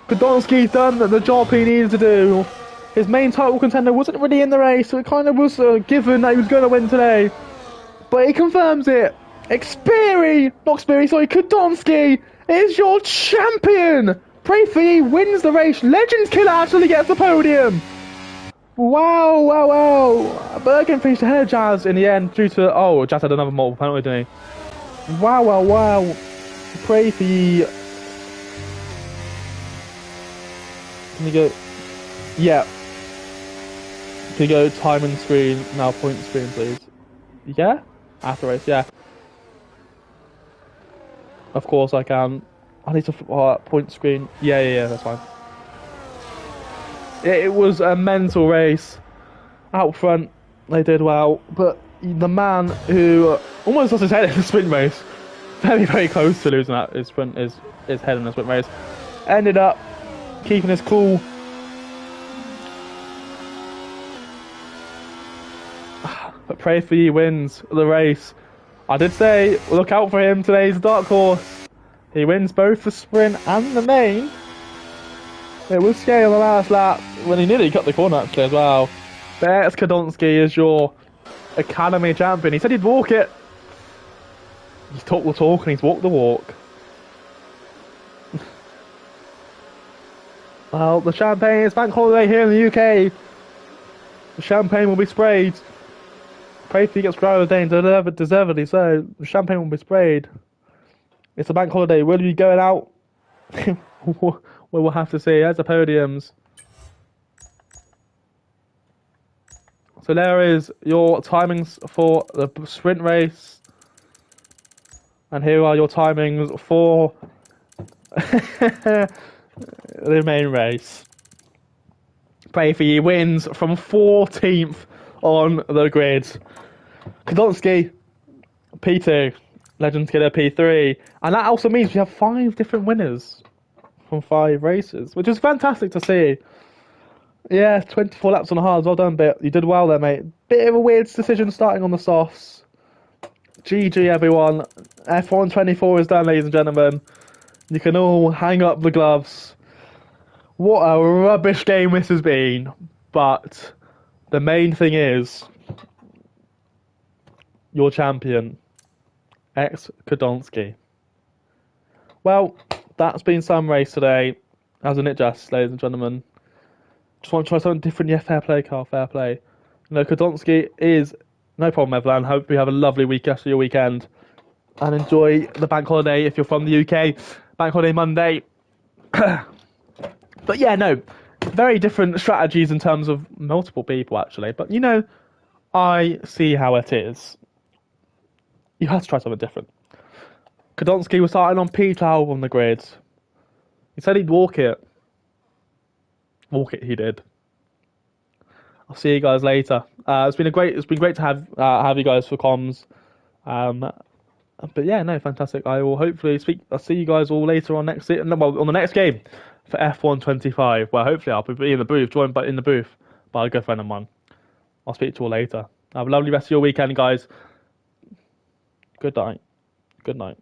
Podolski's done the job he needed to do. His main title contender wasn't really in the race, so it kind of was given that he was going to win today. But he confirms it. Podolski is your champion. Pray For Ye wins the race. Legends Killer actually gets the podium. Wow. Bergen finished ahead of Jazz in the end due to... Oh, Jazz had another multiple penalty, didn't he? Wow. Pray For Ye. Can you go... Yeah. Can you go time and screen? Now point screen, please. Yeah? After race, yeah. Of course I can. I need to point screen. Yeah, that's fine. It was a mental race. Out front, they did well, but the man who almost lost his head in the sprint race, very close to losing that his head in the sprint race, ended up keeping his cool. But Pray For Ye wins the race. I did say, look out for him. Today's dark horse. He wins both the sprint and the main. It was scary on the last lap when he nearly cut the corner actually as well. There's Kadonsky as your Academy champion. He said he'd walk it. He's talked the talk and he's walked the walk. Well, the champagne is bank holiday here in the UK. The champagne will be sprayed. Pray if he gets grounded today, deservedly so. The champagne will be sprayed. It's a bank holiday. Will you be going out? We'll have to see. There's the podiums. So there is your timings for the sprint race. And here are your timings for the main race. Pray wins from 14th on the grid. Kadonsky, P2. Legends Killer, P3. And that also means we have 5 different winners from 5 races, which is fantastic to see. Yeah, 24 laps on the hards. Well done, Bit. You did well there, mate. Bit of a weird decision starting on the softs. GG, everyone. F1 24 is done, ladies and gentlemen. You can all hang up the gloves. What a rubbish game this has been. But the main thing is, your champion, Kadonsky. Well, that's been some race today, hasn't it, just, ladies and gentlemen? Just want to try something different. Yeah, fair play, Carl, fair play. You know, Kadonsky is no problem, Evelyn. Hope you have a lovely week after your weekend and enjoy the bank holiday if you're from the UK. Bank holiday Monday. But yeah, no, very different strategies in terms of multiple people, actually. But, you know, I see how it is. You have to try something different. Kadonsky was starting on P12 on the grid. He said he'd walk it. Walk it, he did. I'll see you guys later. It's been great to have you guys for comms. But yeah, no, fantastic. I will hopefully I'll see you guys all later on on the next game for F1 25. Well, hopefully I'll be in the booth, joined in the booth by a good friend of mine. I'll speak to you all later. Have a lovely rest of your weekend, guys. Good night. Good night.